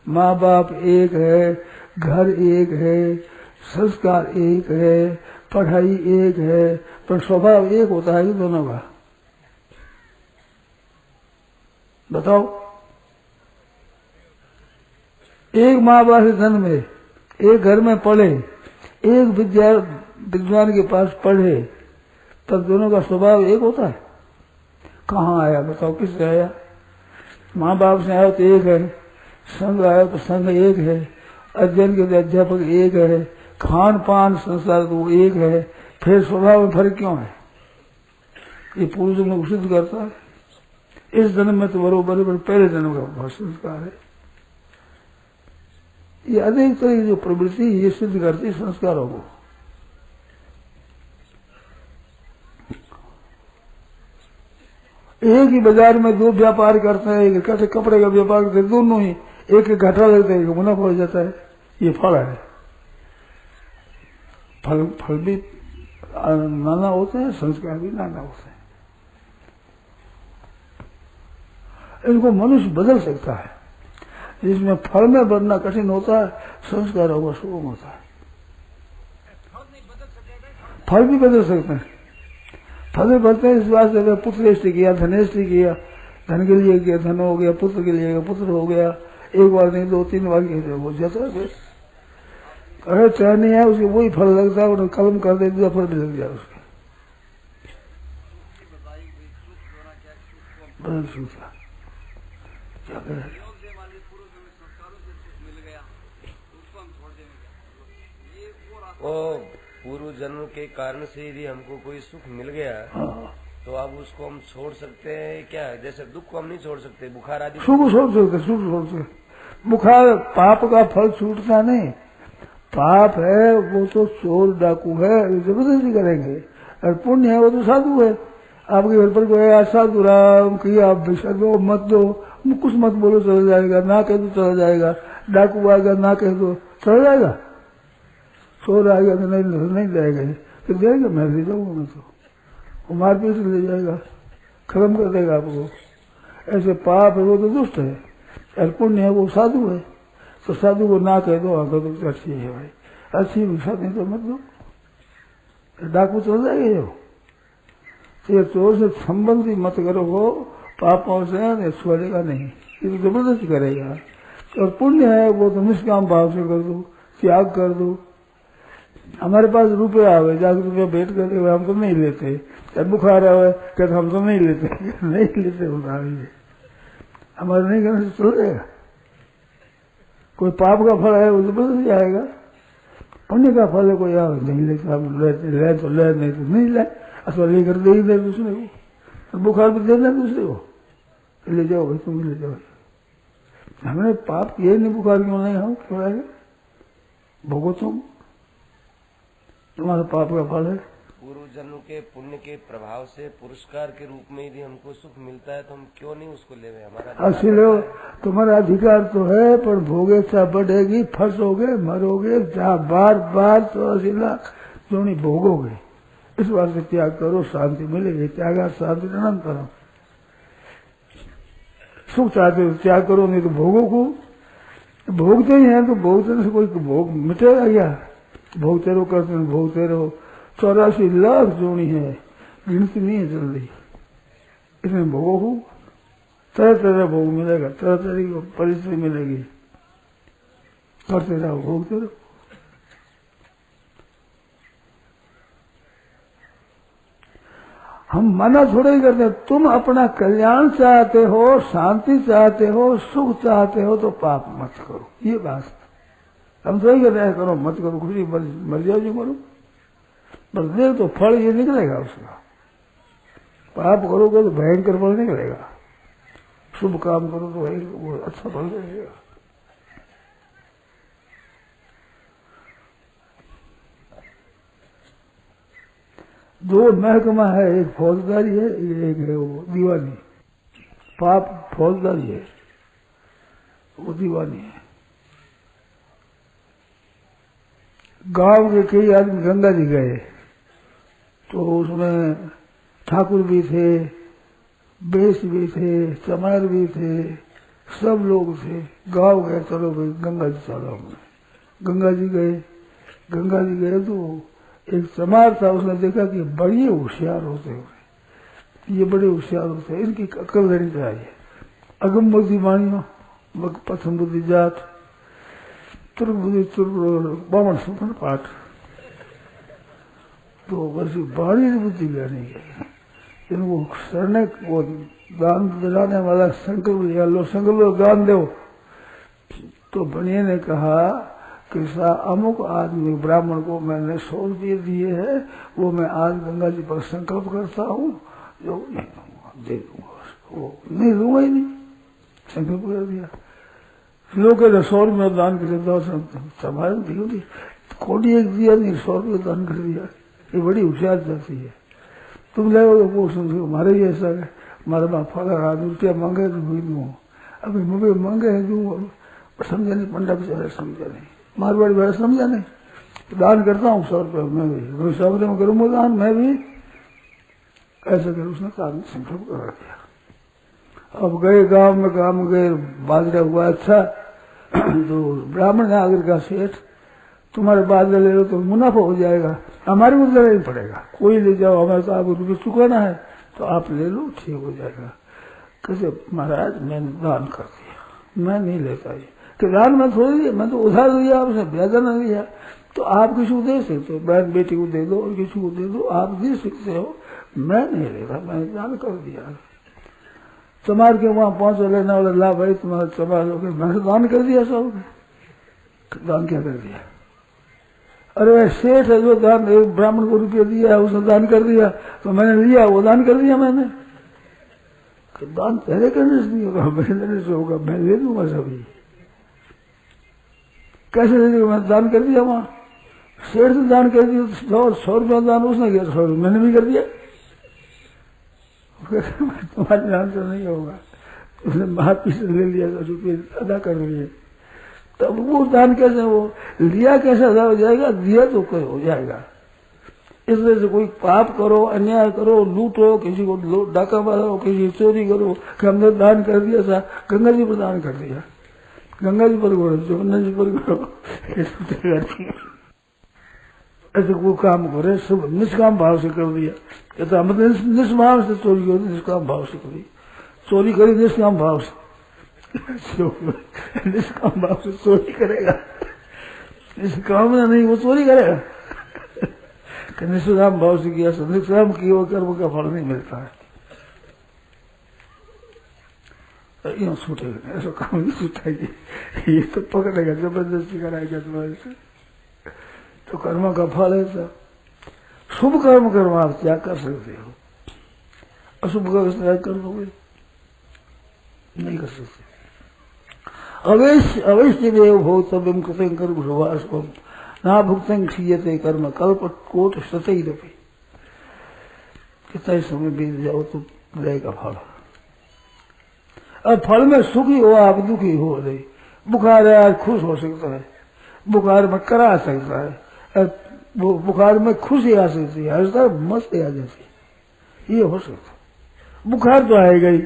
माँ बाप एक है, घर एक है, संस्कार एक है, पढ़ाई एक है, पर स्वभाव एक होता है कि दोनों का? बताओ। एक माँ बाप से जन्मे, एक घर में पढ़े, एक विद्वान के पास पढ़े, तब दोनों का स्वभाव एक होता है? कहाँ आया बताओ, किससे आया? माँ बाप से आया तो एक है, संग आया तो संग एक है, अध्ययन के अध्यापक एक है, खान पान संस्कार तो एक है, फिर स्वभाव में फर्क क्यों है? ये पूर्व जन्म को सिद्ध करता है। इस जन्म में तो बरोबर पहले जन्म का बहुत संस्कार है। ये अनेक तरह की जो प्रवृत्ति ये सिद्ध करती संस्कारों को। एक ही बाजार में 2 व्यापार करते हैं, एक कहते कपड़े का व्यापार करते हैं, दोनों ही एक घाटा लगता है, एक मुनाफा हो जाता है। ये फल है। फल भी नाना होते हैं, संस्कार भी नाना होते हैं। इनको मनुष्य बदल सकता है। जिसमें फल में बढ़ना कठिन होता है, संस्कारों का सुगम होता है। फल भी बदल सकते हैं। फल में बढ़ते हैं इस बात से, पुत्रेष्टि किया, धनेष्टि किया, धन के लिए किया, धन हो गया, पुत्र के लिए पुत्र हो गया, एक बार नहीं 2-3 बार किए हो जाता है। अरे चाह नहीं है उसके वही फल लगता है, उन्हें कलम कर दे दूसरा फल भी लग जाए उसके। बदल सकता क्या करे? वो पूर्व जन्म के कारण से यदि हमको कोई सुख मिल गया, तो अब उसको हम छोड़ सकते हैं क्या? जैसे दुख को हम नहीं छोड़ सकते, बुखार आदि सुख छोड़ सकते, सुख छोड़ सकते। बुखार पाप का फल छूटता नहीं, पाप है वो तो चोर डाकू है, जबरदस्ती करेंगे, और पुण्य है वो तो साधु है। आपके घर पर कोई साधु राम की आप भिक्षा दो मत दो, कुछ मत बोलो चला जाएगा, ना कह दो चला जाएगा, डाकू आएगा ना कह दो चला जाएगा, चोर आएगा तो नहीं जाएगा, फिर जाएगा मैं ले जाऊंगा, मैं तो वो मार पीट ले जाएगा, खत्म कर देगा आपको। ऐसे पाप है वो तो दुष्ट है, और पुण्य है वो साधु है। तो साधु को ना कह दो, आकर तो अच्छी है भाई, अच्छी भिक्षा नहीं तो मत दो, डाकू चल जाएगा। जो ये चोर से संबंधी मत करो, हो पापों से छोड़ेगा नहीं, ये तो जबरदस्ती करेगा। और पुण्य है वो तो निष्काम भाव से कर दो, त्याग कर दो। हमारे पास रुपया आवे, जाकर रुपया भेंट कर दे, हम तो नहीं लेते, बुखार आवे कहते हम तो नहीं लेते, नहीं लेते हमारे नहीं करने से चल जाएगा। कोई पाप का फल है वो जबरदस्ती आएगा, पुण्य का फल है कोई आवे नहीं लेता, हम ले तो ले, नहीं तो नहीं ले, अथवा लेकर दे ही दे दूसरे को, बुखार भी देना दूसरे को, ले जाओ भाई तुम ले जाओ। हमने पाप किए नहीं, बुखार क्यों नहीं, हम क्यों आएगा, भोगो तुम्हारा पाप का फल है। पूर्व जन्म के पुण्य के प्रभाव से पुरस्कार के रूप में यदि हमको सुख मिलता है तो हम क्यों नहीं उसको लेवे? हमारा असली तुम्हारा अधिकार तो है, पर भोगे सा बढ़ेगी, फंसोगे, मरोगे, जहाँ बार बार तो असीला जो नहीं भोगोगे। इस बात से त्याग करो, शांति मिलेगी। त्यागा शांति अनंतरम। सुख चाहते हो त्याग करो, नहीं तो भोगो को भोगते ही हैं, तो भोगते से कोई भोग मिटेगा क्या? भोगते रहो, करते रहो, भोगते रहो। 84 लाख जोड़ी है, गिनती नहीं है जल्दी। इसमें भोगो हो, तरह तरह भोग मिलेगा, तरह तरह की परिस्थिति मिलेगी। करते रहो, भोगते रहो। हम मना थोड़ा ही करते हैं। तुम अपना कल्याण चाहते हो, शांति चाहते हो, सुख चाहते हो, तो पाप मत करो। ये बात हम तो ही कहते हैं, करो मत करो, खुशी मर जाओ जो मरो, बस देख तो फल ये निकलेगा उसका। पाप करोगे तो भयंकर फल निकलेगा, शुभ काम करो तो वो अच्छा फल मिलेगा। दो महकमा है, एक फौजदारी है, एक है वो दीवानी। पाप फौजदारी है, वो दीवानी है। गांव के कई आदमी गंगा जी गए तो उसमें ठाकुर भी थे, बेस भी थे, चमार भी थे, सब लोग थे। गांव गए, चलो भाई गंगा जी चलो। गंगा जी गए तो एक चमार था, उसने देखा कि बड़े होशियार होते हुए, ये बड़े होशियार होते हैं, इनकी अकल लेनी चाहिए। अगम बुद्धि वाणियों, पथम बुद्धि जात, तुर्क बुद्धि तुर्क, बामण सुखन पाठ, तो बस बाणी बुद्धि लेनी है। इनको शरणे वो दान दिलाने वाला संकल्प लिया, लो संकल्प दान दो। तो बनिए ने कहा कि अमुक आदमी ब्राह्मण को मैंने 100 रुपये दिए है, वो मैं आज गंगा जी पर संकल्प करता हूँ, जो नहीं दूंगा, दे दूंगा। वो नहीं दूंगा ही नहीं, संकल्प कर दिया। लोग 100 रुपये दान कर देता, संभाल दी कोटी एक दिया नहीं, 100 रुपये दान कर दिया। ये बड़ी होशियार जाती है। तुम ले वो समझो हमारे ही ऐसा है, हमारे बाप फला आदमी रुपया मांगे तो भी दूँ, अभी मुझे मांगे है दूँ, समझा नहीं, पंडा बेचारा समझा नहीं, मारवाड़ी वाला समझा नहीं। तो दान करता हूँ 100 रुपये, मैं भी 100 रुपये में करूँगा दान, मैं भी ऐसा कर। उसने काम संकल्प करा दिया। अब गए गांव में, काम गए, बाजरा हुआ अच्छा, तो ब्राह्मण ने आकर कहा, सेठ तुम्हारे बाजरा ले लो तो मुनाफा हो जाएगा, हमारे को देना ही पड़ेगा, कोई ले जाओ, हमारे तो आपको रुपये चुकाना है, तो आप ले लो, ठीक हो जाएगा। कैसे महाराज मैंने दान कर दिया, मैं नहीं लेता ये कि दान में थोड़ी दिया, मैं तो उधार दिया, आपसे ब्याज न दिया। तो आप किसी को दे सकते हो, बहन बेटी को दे दो और किसी को दे दो, आप दे सकते हो, मैं नहीं लेता, मैंने दान कर दिया। चमार के वहां पहुंच लेने वाला ला भाई तुम्हारा चमार हो गया, मैंने दान कर दिया सब। दान क्या कर दिया? अरे भाई सेठ है जो दान, एक ब्राह्मण को रुपये दिया है, उसने दान कर दिया, तो मैंने लिया, वो दान कर दिया मैंने। दान पहले करने से नहीं होगा, मेरे देने से होगा, मैं ले दूंगा सभी। कैसे दे देगा? मैंने दान कर दिया वहां, सेठ से दान कर दिया, 100 रुपया दान उसने किया, 100 रुपये मैंने भी कर दिया। तुम्हारे दान से नहीं होगा, उसने महापी से ले लिया, 100 रुपये अदा कर लिए, तब वो दान कैसे, वो लिया कैसे अदा हो जाएगा? दिया तो हो जाएगा। इसलिए से कोई पाप करो, अन्याय करो, लूटो, किसी को डाका मारो, किसी चोरी करो, कि हमने दान कर दिया था, गंगा जी पर दान कर दिया, गंगा जी पर करो, जमुना जी पर करो, ऐसे कोई काम करे, सब निष्काम भाव से कर दिया। कहता हमने निष्काम से चोरी करी, निष्काम भाव से करी, चोरी करी निष्काम भाव से, निष्काम भाव से चोरी करेगा, निष्काम में नहीं वो चोरी करेगा। निष्काम भाव से किया, निष्काम किए वो कर्म का फल नहीं मिलता है। यूँ छूटेगा, ऐसा काम नहीं छूटेगी, ये तो पकड़ेगा, जबरदस्ती कराएगा तुम्हारे से, तो कर्म का फल है सब। शुभ कर्म कर्म आप त्याग कर सकते हो, अशुभ कर्म त्याग कर दोगे नहीं कर सकते। अवश्य अवश्य देव भोक्तव्यम कृतं कर्म शुभाशुभम ना भुक्तं क्षीयते कर्म कल्प कोट शतैरपि। कितना समय बीत जाओ तो रहेगा फल। अब फल में सुखी हो आप, दुखी हो रही, बुखार है आज खुश हो सकता है, बुखार में करा सकता है, वो बुखार में खुशी आ सकती है, हंसता मस्ती आ जाती है, ये हो सकता। बुखार तो आएगा ही,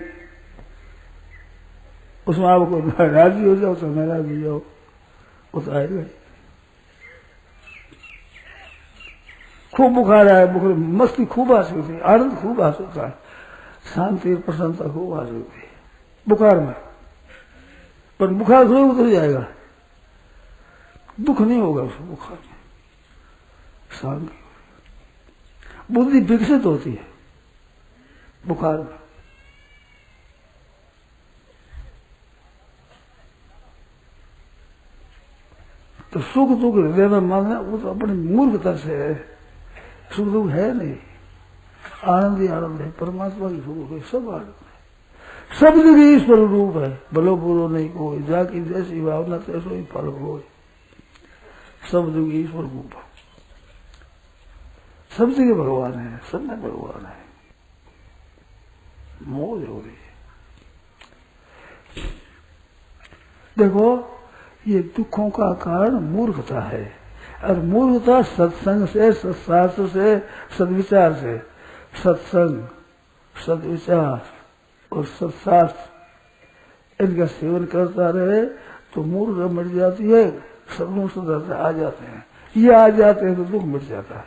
उसमें आपको राजी हो जाओ तो मैं राजी जाओ, वो तो आएगा ही। खूब बुखार आया, बुखार मस्ती खूब आ सकती है, आनंद खूब आ सकता है, शांति प्रसन्नता खूब आ सकती है बुखार में, पर बुखार थोड़ी उतर जाएगा, दुख नहीं होगा उस बुखार में, शांति, बुद्धि विकसित होती है बुखार में। तो सुख दुख हृदय में मांगना वो तो अपनी मूर्खता से है, सुख दुख है नहीं, आनंद ही आनंद है, परमात्मा की सुख है, सब आनंद है, सब जगह ईश्वर रूप है, भलो बुरो नहीं कोई, जाकी जैसी भावना तैसो ही फल हो, सब जगह ईश्वर रूप है, सब जगह भगवान है, सब में भगवान है, मौज हो रही है। देखो ये दुखों का कारण मूर्खता है, और मूर्खता सत्संग से, सत्शास्त्र से, सदविचार से, सत्संग, सदविचार और सत्शास्त्र इनका सेवन करता रहे तो मूर्ख मिट जाती है, सदगुण सुधरते आ जाते हैं, ये आ जाते हैं तो दुख मिट जाता है।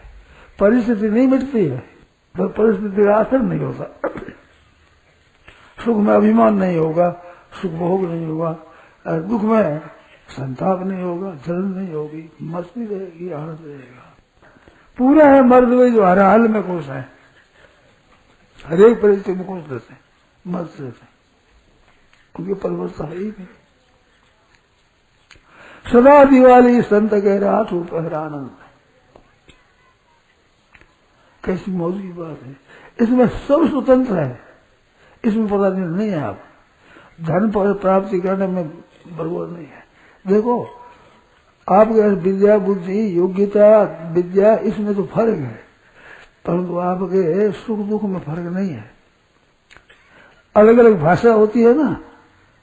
परिस्थिति नहीं मिटती है, तो परिस्थिति का असर नहीं होता, सुख में अभिमान नहीं होगा, सुख भोग नहीं होगा, और दुख में संताप नहीं होगा, जलन नहीं होगी, मस्ती रहेगी, आनंद रहेगा। पूरा है मर्द वे जो हर हाल में खुश है, हर एक परिस्थिति में खुश रहते हैं, मस्त रहते हैं, उनकी परिवर्तन है ही नहीं। सदा दिवाली संत कह रहा तो पहरा आनंद, कैसी मौज की बात है, इसमें सब स्वतंत्र है, इसमें पराधीन नहीं है। आप धन पर प्राप्ति करने में बर्बाद नहीं है। देखो आपके विद्या बुद्धि योग्यता विद्या इसमें तो फर्क है, परंतु आपके सुख दुख में फर्क नहीं है। अलग अलग भाषा होती है ना,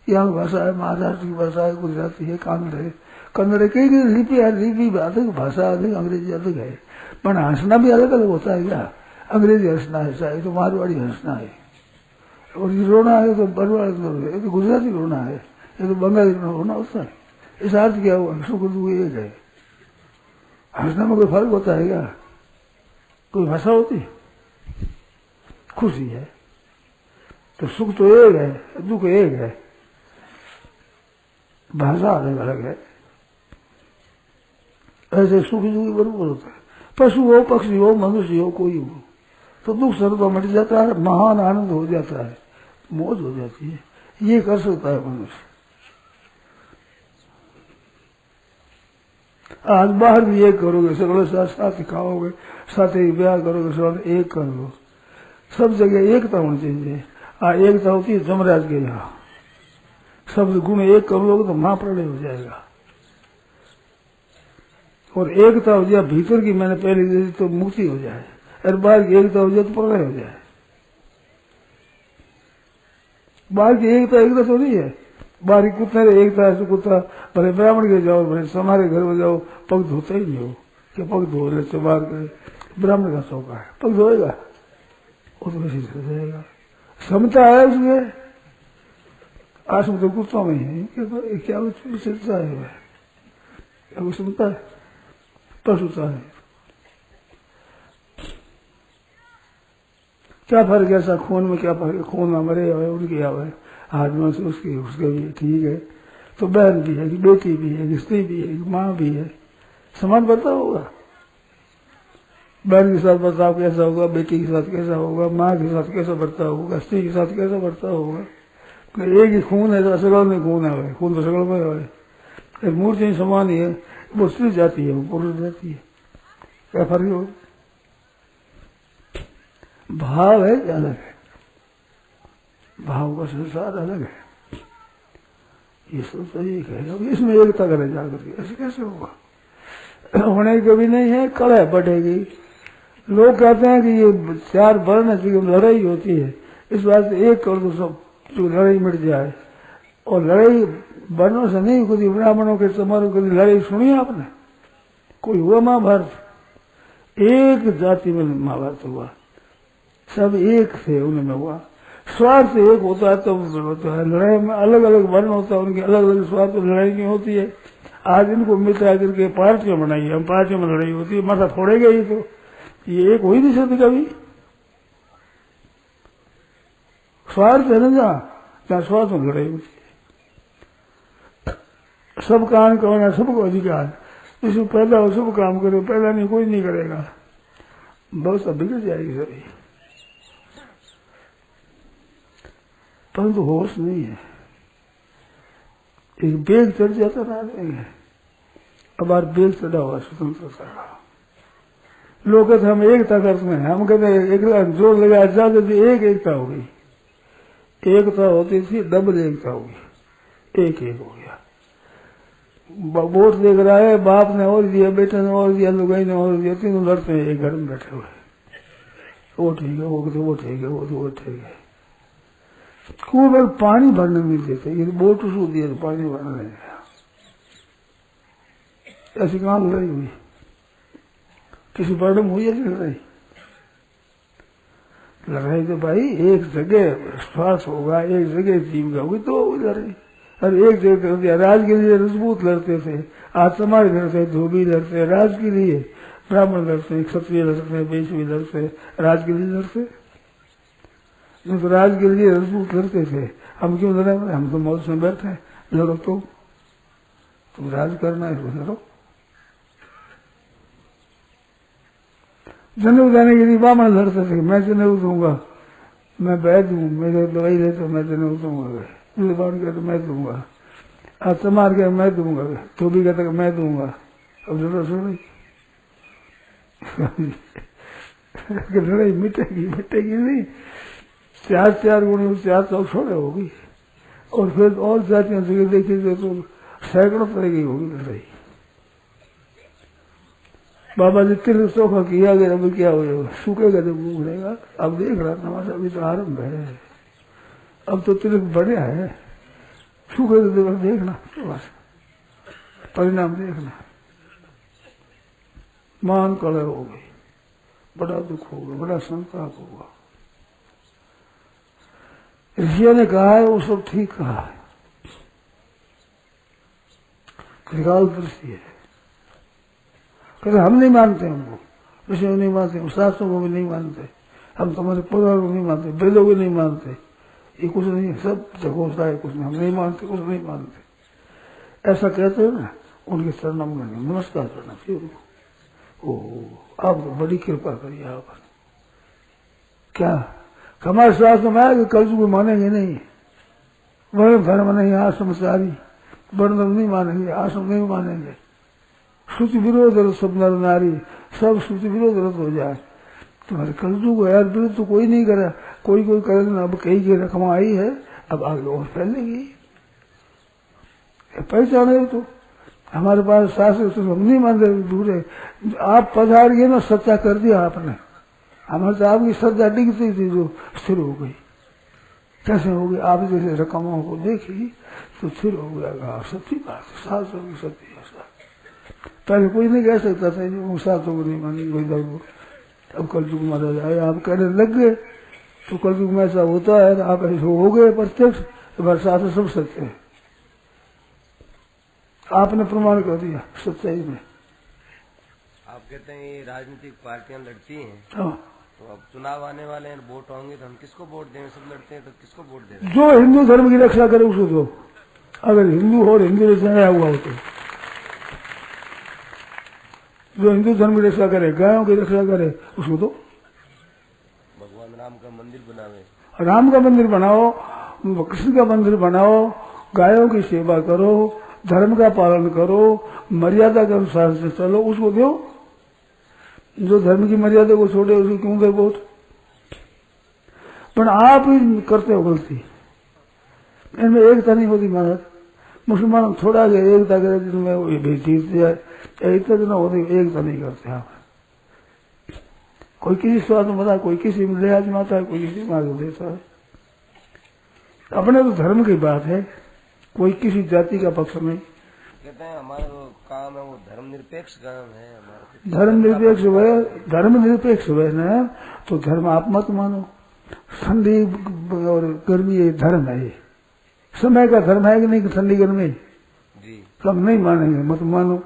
यहाँ की भाषा है, महाराष्ट्र की भाषा है, गुजराती है, कन्नड़ कई लिपि है, लिपि अलग, भाषा अलग, अंग्रेजी अलग है, पर हंसना भी अलग अलग होता है। क्या अंग्रेजी हंसना है, तो मारवाड़ी हंसना है, और रोना है तो बरवाड़ी है, तो गुजराती रोना है, ये तो बंगाली रोना होता है। इस अर्थ क्या हुआ, सुख दुख एक है, हंसने में कोई फर्क होता है क्या? कोई भाषा होती है? खुशी है तो सुख तो एक है, दुख एक है, भाषा अलग अलग है। ऐसे सुखी दुखी बराबर होता है। पशु हो, पक्षी हो, मनुष्य हो, कोई हो, तो दुख सर्वदा मिट जाता है, महान आनंद हो जाता है, मौज हो जाती है। ये कर सकता है मनुष्य। आज बाहर भी एक करोगे, सगड़ों साथ साथ खाओगे, साथ ही ब्याह करोगे, साथ एक कर लो, सब जगह एकता होनी चाहिए। एकता होती है जमराज के यहाँ, शब्द गुण एक कर लोगे तो महाप्रलय हो जाएगा। और एकता हो जाए भीतर की, मैंने पहले दी तो मुक्ति हो जाए, और बाहर की एकता हो जाए तो प्रलय हो जाए। बाहर की एकता तो नहीं है, बाहर की कुत्ते एकता है, कुत्ता भले ब्राह्मण के जाओ, भले हमारे घर में जाओ, पग धोते ही नहीं हो कि पग धो रहे थे बाहर के, ब्राह्मण का शौक है, पग धोएगा वो तो वैसे हो जाएगा। क्षमता है उसमें, आश्रम तो कुत्तों में है, क्या विशेषता है, क्या क्षमता है, पशुता है। क्या फर्क है, ऐसा खून में क्या फर्क है, खून में मरे हुए उनके आवे, आदमी से उसके भी ठीक है, तो बहन भी है कि बेटी भी है कि स्त्री भी है कि माँ भी है, समान बर्ताव होगा। बहन के साथ बर्ताव कैसा होगा, बेटी के साथ कैसा होगा, माँ के साथ कैसा बर्ताव होगा, स्त्री के साथ कैसा बर्ताव होगा। एक ही खून है तो असगल में खून है, खून तो सगल में है, मूर्ति समान ही है, वो स्त्री जाती है, वो पुरुष जाती है, क्या फर्क होगा? भाव है अलग है, भाव का संसार अलग है, ये सब तो एक है। अब इसमें एकता करे जाकर के, ऐसे कैसे होगा? होने कभी नहीं है, कलह बढ़ेगी, लोग कहते हैं कि ये 4 वर्ण है जो लड़ाई होती है, इस बात से एक कर दो सब जो लड़ाई मिट जाए। और लड़ाई वर्णों से नहीं, कभी ब्राह्मणों के समारोह कभी लड़ाई सुनी आपने? कोई हुआ महाभारत? एक जाति में महाभारत हुआ, सब एक थे, उनमें हुआ। स्वार्थ एक होता है तो होता है, लड़ाई में अलग अलग वर्ण होता है, उनके अलग अलग स्वार्थ में लड़ाई नहीं होती है। आज इनको मित्र करके पार्टियां बनाई, हम पार्टियों में लड़ाई होती है, माथा फोड़ेगा ही तो ये एक हो ही नहीं सकती कभी। स्वार्थ है ना जहाँ स्वार्थ में लड़ाई होती है। सब काम करना सबको अधिकार, इसमें पैदा हो सब काम करो, पैदा नहीं कोई नहीं करेगा, बहुत सब बिगड़ जाएगी सभी। परंतु होश नहीं है, एक बेग चढ़ जाता ना देंगे, अब बार बेग चढ़ा हुआ स्वतंत्रता का। लोग कहते हम एकता करते हैं, हम कहते हैं एक जोर लगा ज्यादा एक एकता हो गई, एकता होती थी डबल एकता होगी, एक एक हो गया। वोट देख रहा है, बाप ने और दिया, बेटे ने और दिया, लुगाई ने और दिया, तीनों लड़ते हैं एक घर में बैठे हुए, वो ठीक है, वो ठीक है, वो ठीक है। कुएं पानी भरने नहीं देते, ये बोट उसको दिया तो पानी भरने नहीं दिया। ऐसी कहां लड़ाई हुई? किसी वर्णम हुई है लड़ाई? लड़ाई तो भाई एक जगह स्वार्थ होगा, एक जगह जीविका होगी तो वो लड़ाई। और एक जगह राज के लिए रजपूत लड़ते थे, आज समाज लड़ते, धोबी लड़ते, राज के लिए ब्राह्मण लड़ते, क्षत्रिय लड़ते, वैश्य लड़ते, राज के लिए लड़ते। तो राज के लिए रजपूत लड़ते थे, हम क्यों लड़े? हम तो मौज में बैठे, लड़ो तो तुम राज करना है तो लड़ो। जनेऊ देने के लिए ब्राह्मण लड़ते थे, मैं जनेऊ दूंगा, मैं वैद हूँ, मेरे दवाई ले तो मैं जनेऊ दूंगा, बाण कहते मैं दूंगा, आज समार के मैं दूंगा, तो भी कहते मैं दूंगा। अब लड़ो सुन लड़ाई मिटेगी नहीं, 4 गुणी 4 चौक छोड़े होगी। और फिर और जातियों से देखिए तो सैकड़ों तरह की होगी लड़ाई। बाबा जी तिल चोखा किया गया, अभी क्या हो जाएगा? सूखेगा जब उगड़ेगा। अब देख रहा नमाज अभी तो आरंभ है, अब तो तिलक बढ़िया है, सूखेगा तो देखना, बस परिणाम देखना। मान कलह हो गई, बड़ा दुख होगा, बड़ा संताप होगा। ऋषियों ने कहा है वो सब ठीक कहा है, त्रिकाल दृष्टि है। कहते हम नहीं मानते, हमको ऋषियों नहीं मानते, शास्त्रों को भी नहीं मानते, हम तुम्हारे पुराण को नहीं मानते, वेदों को नहीं मानते, ये कुछ नहीं, सब जगोता है, कुछ नहीं, हम नहीं मानते, कुछ नहीं मानते, ऐसा कहते हो ना, उनके चरणों में नमस्कार करना चाहिए उनको। ओ आप तो बड़ी कृपा करिए आप। क्या हमारे शास्त्र में आया कि कल को मानेंगे नहीं, वर्ण धर्म नहीं, आश्रमचारी, वर्ण नहीं मानेंगे, आश्रम नहीं मानेंगे, श्रुति विरोध सब नर नारी सब श्रुति विरोध हो जाए। तुम्हारे कलजू को यार विरोध तो कोई नहीं करा, कोई करे ना, अब कहीं की रकम आई है, अब आगे और फैलेगी, पहचाने तो हमारे पास शास्त्र तो हम नहीं मानते, दूर आप पधारिए ना, सच्चा कर दिया आपने, हमारे तो आपकी श्रद्धा डिगती थी जो स्थिर हो गई। कैसे हो गई? आप जैसे रकमों को देखी तो स्थिर हो गया। सच्ची बात है, शास्त्रों की सत्य है। पहले कोई नहीं कह सकता था जो शास्त्रों को नहीं मानी कोई दर्द। अब कलयुग महाराज आए, आप कहने लग गए तो कलयुग में ऐसा होता है, आप ऐसे हो गए प्रत्यक्ष, तो शास्त्र सब सत्य है, आपने प्रमाण कर दिया सच्चाई में। आप कहते हैं ये राजनीतिक पार्टियां लड़ती हैं, हाँ, तो अब चुनाव आने वाले हैं, वोट होंगे तो हम किसको वोट दें? सब लड़ते हैं तो किसको वोट दें? जो हिंदू धर्म की रक्षा करे उसको दो। अगर हिंदू और हिंदू से आया हुआ हो तो जो हिंदू धर्म की रक्षा करे, गायों की रक्षा करे, उसको दो। भगवान राम का मंदिर बनावे, राम का मंदिर बनाओ, कृष्ण का मंदिर बनाओ, गायों की सेवा करो, धर्म का पालन करो, मर्यादा के अनुसार से चलो, उसको दो। जो धर्म की मर्यादा को छोड़े उसको क्यों दे वोट? पर आप ही करते हो गलती, इनमें एकता नहीं होती महाराज। मुसलमान थोड़ा एकता करे जिसमें वो जीत जाए, एकता जो ना होती, एकता नहीं करते आप। कोई किसी स्वाद में बता, कोई किसी में ले आजमाता है, कोई किसी में आगे देता है। अपने तो धर्म की बात है, कोई किसी जाति का पक्ष में। कहते हैं हमारा जो काम है वो धर्म निरपेक्ष काम है हमारा। धर्म निरपेक्ष हुए ना तो धर्म आप मत मानो। ठंडी और गर्मी ये धर्म है, ये समय का धर्म है कि नहीं? ठंडी गर्मी जी सब नहीं मानेंगे, मत मानो।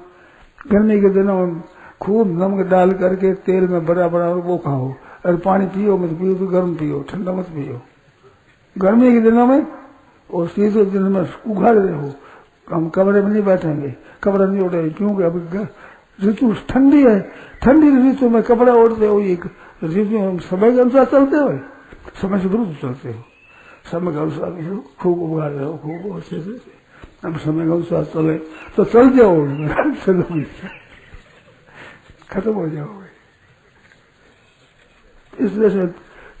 गर्मी के दिनों में खूब नमक डाल करके तेल में बड़ा बड़ा वो खाओ, और पानी पियो मत पियो तो गर्म पियो, ठंडा मत पियो। गर्मी के दिनों में और शीत दिन में उघाड़ रहे हो, हम कमरे में नहीं बैठेंगे, कपड़ा नहीं ओढ़ेंगे, क्योंकि अब ऋतु ठंडी है। ठंडी ऋतु में कपड़ा ओढ़ते हो, ये ऋतु समय के अनुसार चलते हो, समय से विरुद्ध चलते हो। समय के अनुसार खूब उगाड़ रहे हो, खूब अच्छे से। अब समय के अनुसार चले तो चल जाओ, चलो खत्म हो जाओगे। इसलिए से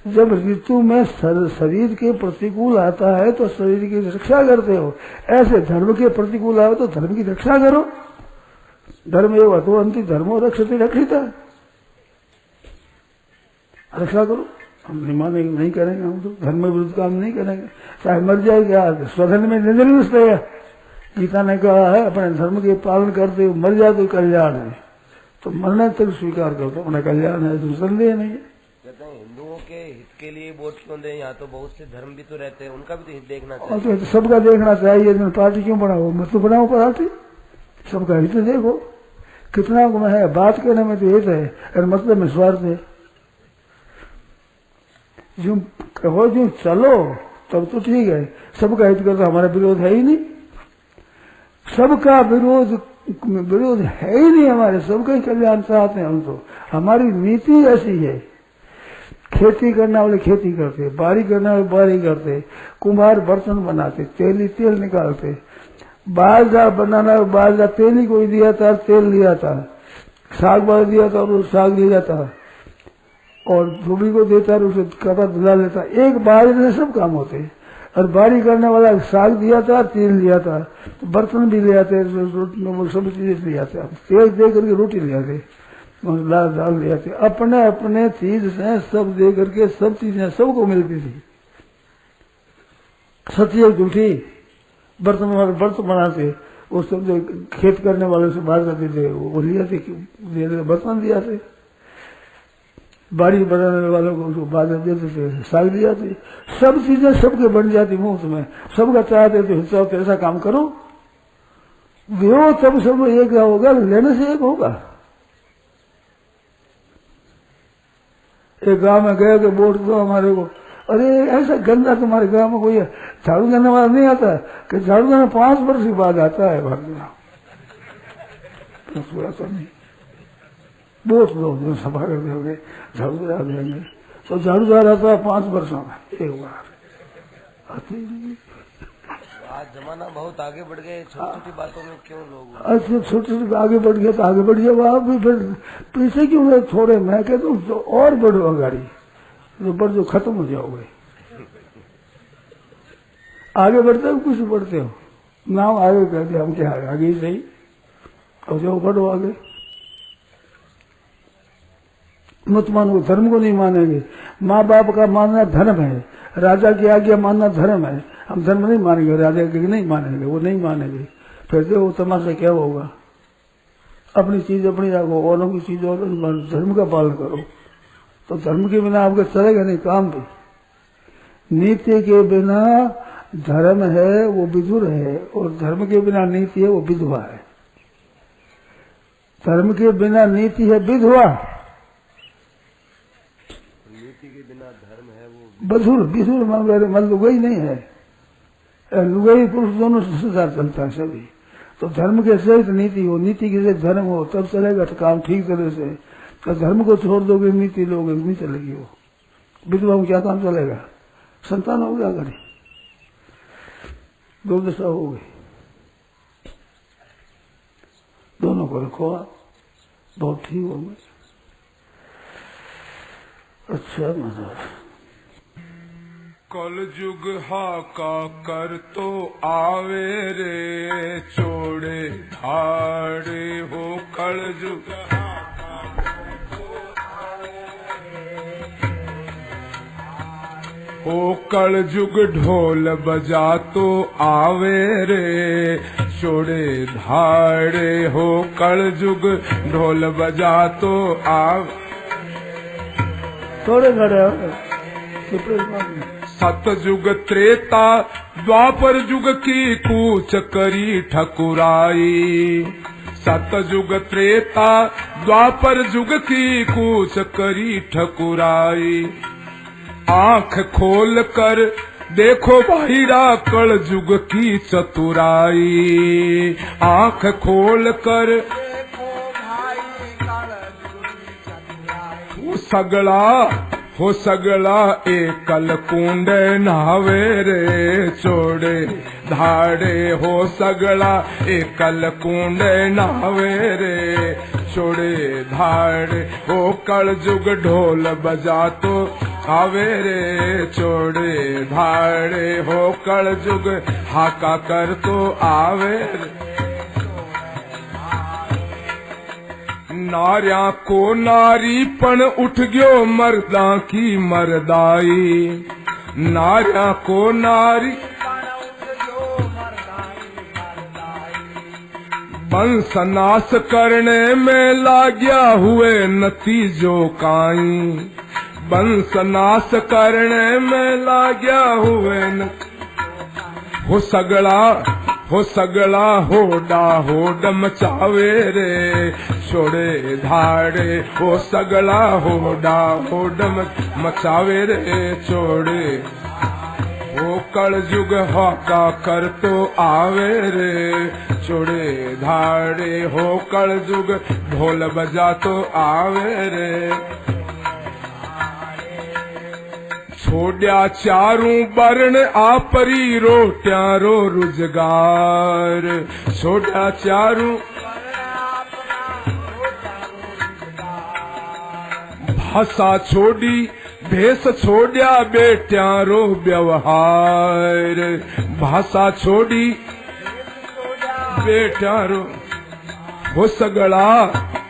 जब ऋतु में शरीर के प्रतिकूल आता है तो शरीर की रक्षा करते हो, ऐसे धर्म के प्रतिकूल आए तो धर्म की रक्षा करो। धर्म एवं तो अंति धर्मो रक्षते रक्षिता, रक्षा करो। हम नहीं मानेंगे, नहीं करेंगे, हम तो धर्म विरुद्ध काम नहीं करेंगे, चाहे मर जाए क्या। स्वधर्म में निंदनीय है, गीता ने कहा है अपने धर्म के पालन करते हुए मर जाए तो कल्याण है, तो मरने तक स्वीकार करो तो अपना कल्याण है, तो संदेह नहीं है। कहते हैं हिंदुओं के हित के लिए वोट क्यों दें, यहाँ तो बहुत से धर्म भी तो रहते हैं, उनका भी तो हित देखना चाहिए। तो सबका देखना चाहिए, पार्टी क्यों बनाओ? मत तो बनाओ पार्टी, सबका हित देखो कितना गुण है। बात करने में तो हित है और मतलब में स्वार्थ है। जो कहो जो चलो तब तो ठीक है, सबका हित करता हमारा विरोध है ही नहीं, सबका विरोध है ही नहीं हमारे, सबका ही कल्याण चाहते हैं हम तो। हमारी नीति ऐसी है, खेती करने वाले खेती करते, बारी करने वाले बारी करते, कुम्हार बर्तन बनाते, तेली तेल निकालते, बाजरा बनाना बाजरा तेली को दिया था, तेल लिया था, साग बार दिया था और साग लिया था, और धोबी को देता और उसे कपड़ा धुला लेता। एक बाजरे से सब काम होते। और बारी करने वाला साग दिया था, तेल लिया था, तो बर्तन भी ले आते, वो सब चीजें ले आते, तेल दे करके रोटी ले आते, दाल ले आते, अपने अपने चीज से सब दे करके सब चीजें सबको मिलती थी। सच्ची झूठी बर्तन वाले बर्तन बनाते, वो सब जो खेत करने वाले से बात करते थे वो लिया थे, बर्तन दिया थे, बाड़ी बनाने वालों को उसको बादल देते थे, साग दिया थे, सब चीजें सबके बन जाती मुफ्त में, सबका चाहते थे सब ऐसा काम करो, दो तब सब एक होगा, लेने से एक होगा। एक गांव में गए कि वोट दो हमारे को, अरे ऐसा गंदा तुम्हारे गांव में कोई झाड़ू देने वाला नहीं आता कि झाड़ू देने 5 वर्ष के बाद आता है भागना, तो नहीं वोट दो सफा कर दोगे, झाड़ू लगा देंगे, तो झाड़ूदार आता है 5 वर्षों में एक बार आते ही। आज जमाना बहुत आगे बढ़ गए, छोटी छोटी बातों में क्यों लोग अच्छा छोटे छोटे आगे बढ़ गए तो आगे बढ़ जाओ आप भी, फिर पीछे क्यों है थोड़े। मैं कहता हूँ तो और बढ़ो गाड़ी, जो बढ़ जो खत्म हो जाओगे। आगे बढ़ते हो कुछ बढ़ते हो, नाम आगे कहते हम क्या आगे ही सही, और जो बढ़ो आगे। मत मानो, धर्म को नहीं मानेंगे। माँ बाप का मानना धर्म है, राजा की आज्ञा मानना धर्म है, हम धर्म नहीं मानेंगे, राजा की नहीं मानेंगे, वो नहीं मानेंगे। फिर देखो तमाशा क्या होगा। अपनी चीज अपनी रखो, औरों की चीज और धर्म का पालन करो, तो धर्म के बिना आपके चलेगा नहीं काम भी। नीति के बिना धर्म है वो विधुर है, और धर्म के बिना नीति है वो विधवा है। धर्म के बिना नीति है विधवा, नीति के बिना धर्म है वो बधुर विधुर मतलब लुगाई नहीं है, लुगाई पुरुष दोनों संसार चलता है सभी। तो धर्म के सहित नीति हो, नीति के सहित धर्म हो, तब चलेगा तो काम ठीक तरह से। तो धर्म को छोड़ दोगे नीति लोगे नहीं चलेगी, वो विधवा में क्या काम चलेगा। संतान हो गया अगर दो दशा हो गई, दोनों को रखो आप, बहुत ठीक हो गए। अच्छा महाराज कल जुग हाका कर तो आवे रे, छोड़े ठाड़े हो कल जुग हाका कर तो आवे रे, ओ कल जुग ढोल बजा तो आवे रे छोड़े धाड़े हो कल जुग ढोल बजा तो आवे थोड़े घड़े सतयुग त्रेता द्वापर जुग की कूच करी ठकुराई सतयुग त्रेता द्वापर जुग की कूच करी ठकुराई आंख खोल कर देखो भाईरा कल जुग की चतुराई आंख खोल कर हो सगला एकल कुंड नहावे रे छोड़े धाड़े हो सगला एकल कुंड नहावे रे छोड़े धाड़े हो कल जुग ढोल बजा तो आवे रे छोड़े धाड़े हो कल जुग हाका कर तो आवे रे नार्या को नारीपन उठ गयो मर्दा की मर्दाई नार्या को नारी वंश नाश करने में लाग्या हुए नतीजो काई वंश नाश करने में लाग्या हुए हो सगला होडा होड मचावे रे छोड़े धाड़े हो सगला होडा होड मचावे रे छोड़े हो कल जुग हाका कर तो आवे रे छोड़े धाड़े हो कल जुग ढोल बजा तो आवे रे छोड़या चारू बरण आपरी रोट्यारो रुजगार छोड़या चारू भाषा छोड़ी भेष छोड़या बेट्यारो व्यवहार भाषा छोड़ी बेट्यारो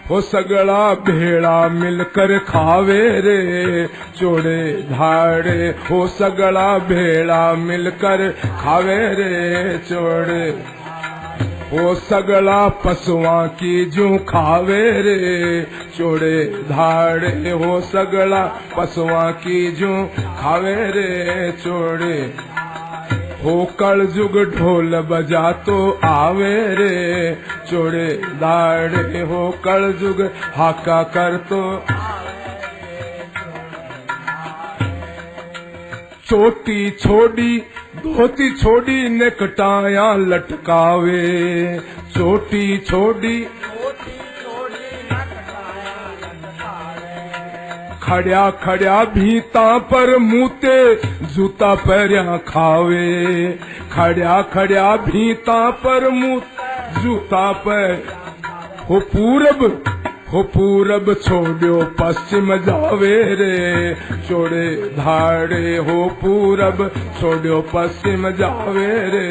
हो सगला भेड़ा मिलकर खावे रे छोड़े धाड़े हो सगला भेड़ा मिलकर खावे रे छोड़े हो सगला पशुआ की जू खावे रे छोड़े धाड़े हो सगला पशुआ की जू खावे रे छोड़े हो कल जुग ढोल बजा तो आवे रे छोड़े दाड़े हो कल जुग हाका कर तो चोटी छोड़ी धोती छोड़ी नेकटाया लटकावे चोटी छोड़ी खड़िया खड़िया भीता पर मुते जूता पैरिया खावे खड़िया खड़िया भीता पर मुत जूता पैर हो पूरब छोड़ो पश्चिम जावे रे छोड़े धाड़े हो पूरब छोड़ो पश्चिम जावे रे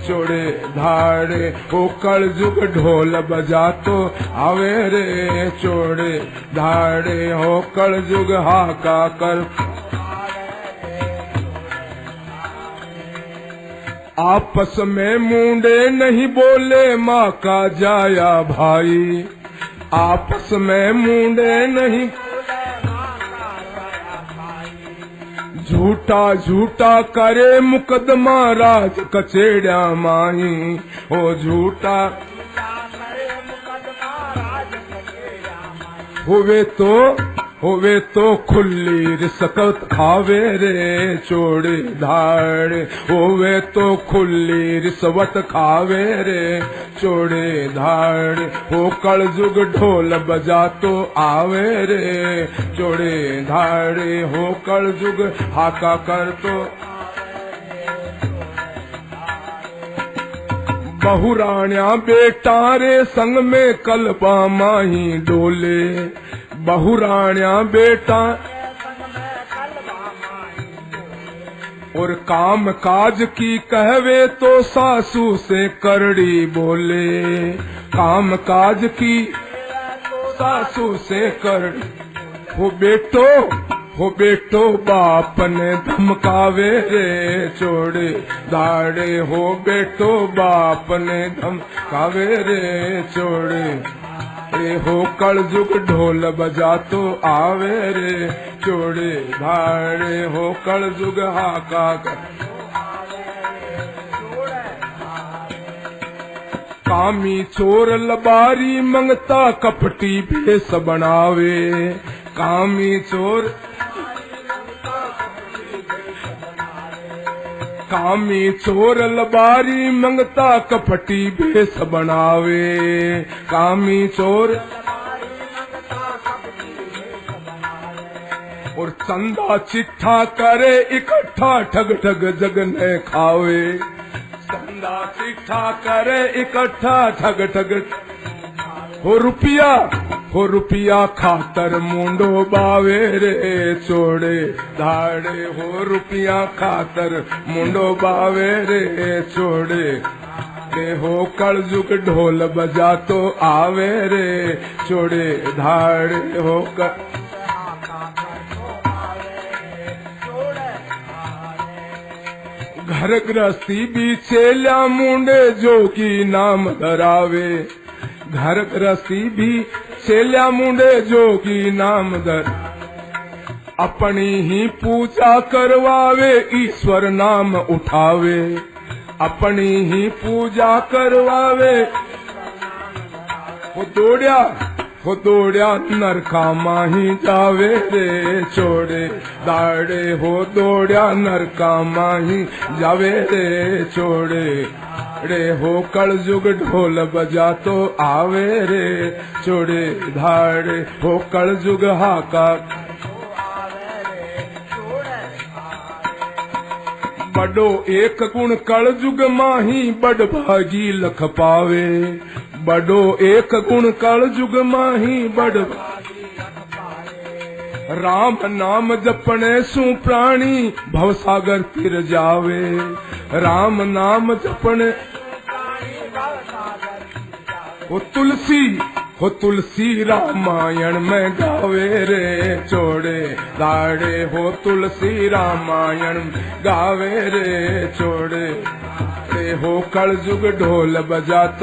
छोड़े धाड़े हो कल जुग ढोल बजा तो आवे रे छोड़े धाड़े हो कल जुग हाका कर आपस में मुंडे नहीं बोले माँ का जाया भाई आपस में मुंडे नहीं झूठा झूठा करे मुकदमा राज कचेड़ा माही हो झूठा होवे तो खुली रिसकत खावे रे छोड़े धाड़े होवे तो खुली रिसवत खावे रे छोड़े धाड़े हो कल जुग ढोल बजा तो आवे रे छोड़े धाड़े हो कल जुग हाका कर तो बहुराण्या बेटा रे संग में कलपा माही डोले बहुराण्या बेटा और काम काज की कहवे तो सासू से करड़ी बोले काम काज की सासू से करड़ी हो बेटो बाप ने धमकावे रे छोड़े दाड़े, हो बेटो बाप ने धमकावे रे छोड़े, रे हो कलयुग ढोल बजा तो आवे रे छोड़े दाड़े, हो कलयुग हाका कामी चोर लबारी मंगता कपटी भेष बनावे, कामी चोर कामी चोर लबारी मंगता कपटी भेष बनावे, कामी चोर और चंदा चिट्ठा करे इकट्ठा ठग ठग जग न खावे, चंदा चिट्ठा करे इकट्ठा ठग ठग हो रुपया खातर मुंडो बावे रे छोड़े दाड़े, हो रुपया खातर मुंडो बावे रे छोड़े, रे हो कलयुग ढोल बजा तो आवे रे छोड़े धाड़े, हो घर गृहस्थी भी चेल्या मुंडे जोगी नाम धरावे, घर गृहस्थी भी चेल्या मुंडे जोगी नाम धर, अपनी ही पूजा करवावे ईश्वर नाम उठावे, अपनी ही पूजा करवावे, हो दौड़या नरका माही जावे रे छोड़े दाड़े, हो दौड़या नरका माही जावे रे छोड़े, रे हो कलयुग ढोल बजा तो आवे रे छोड़े धाड़े, हो कलयुग हाका बड़ो एक गुण कलयुग माही बड़ भागी लख पावे, बड़ो एक गुण कलयुग माही बड़ राम नाम जपने सु प्राणी भवसागर तिर जावे, राम नाम जपने हो तुलसी रामायण में गावे रे छोड़े दाड़े, हो तुलसी रामायण गावे रे छोड़े, रे हो कलयुग ढोल बजा तो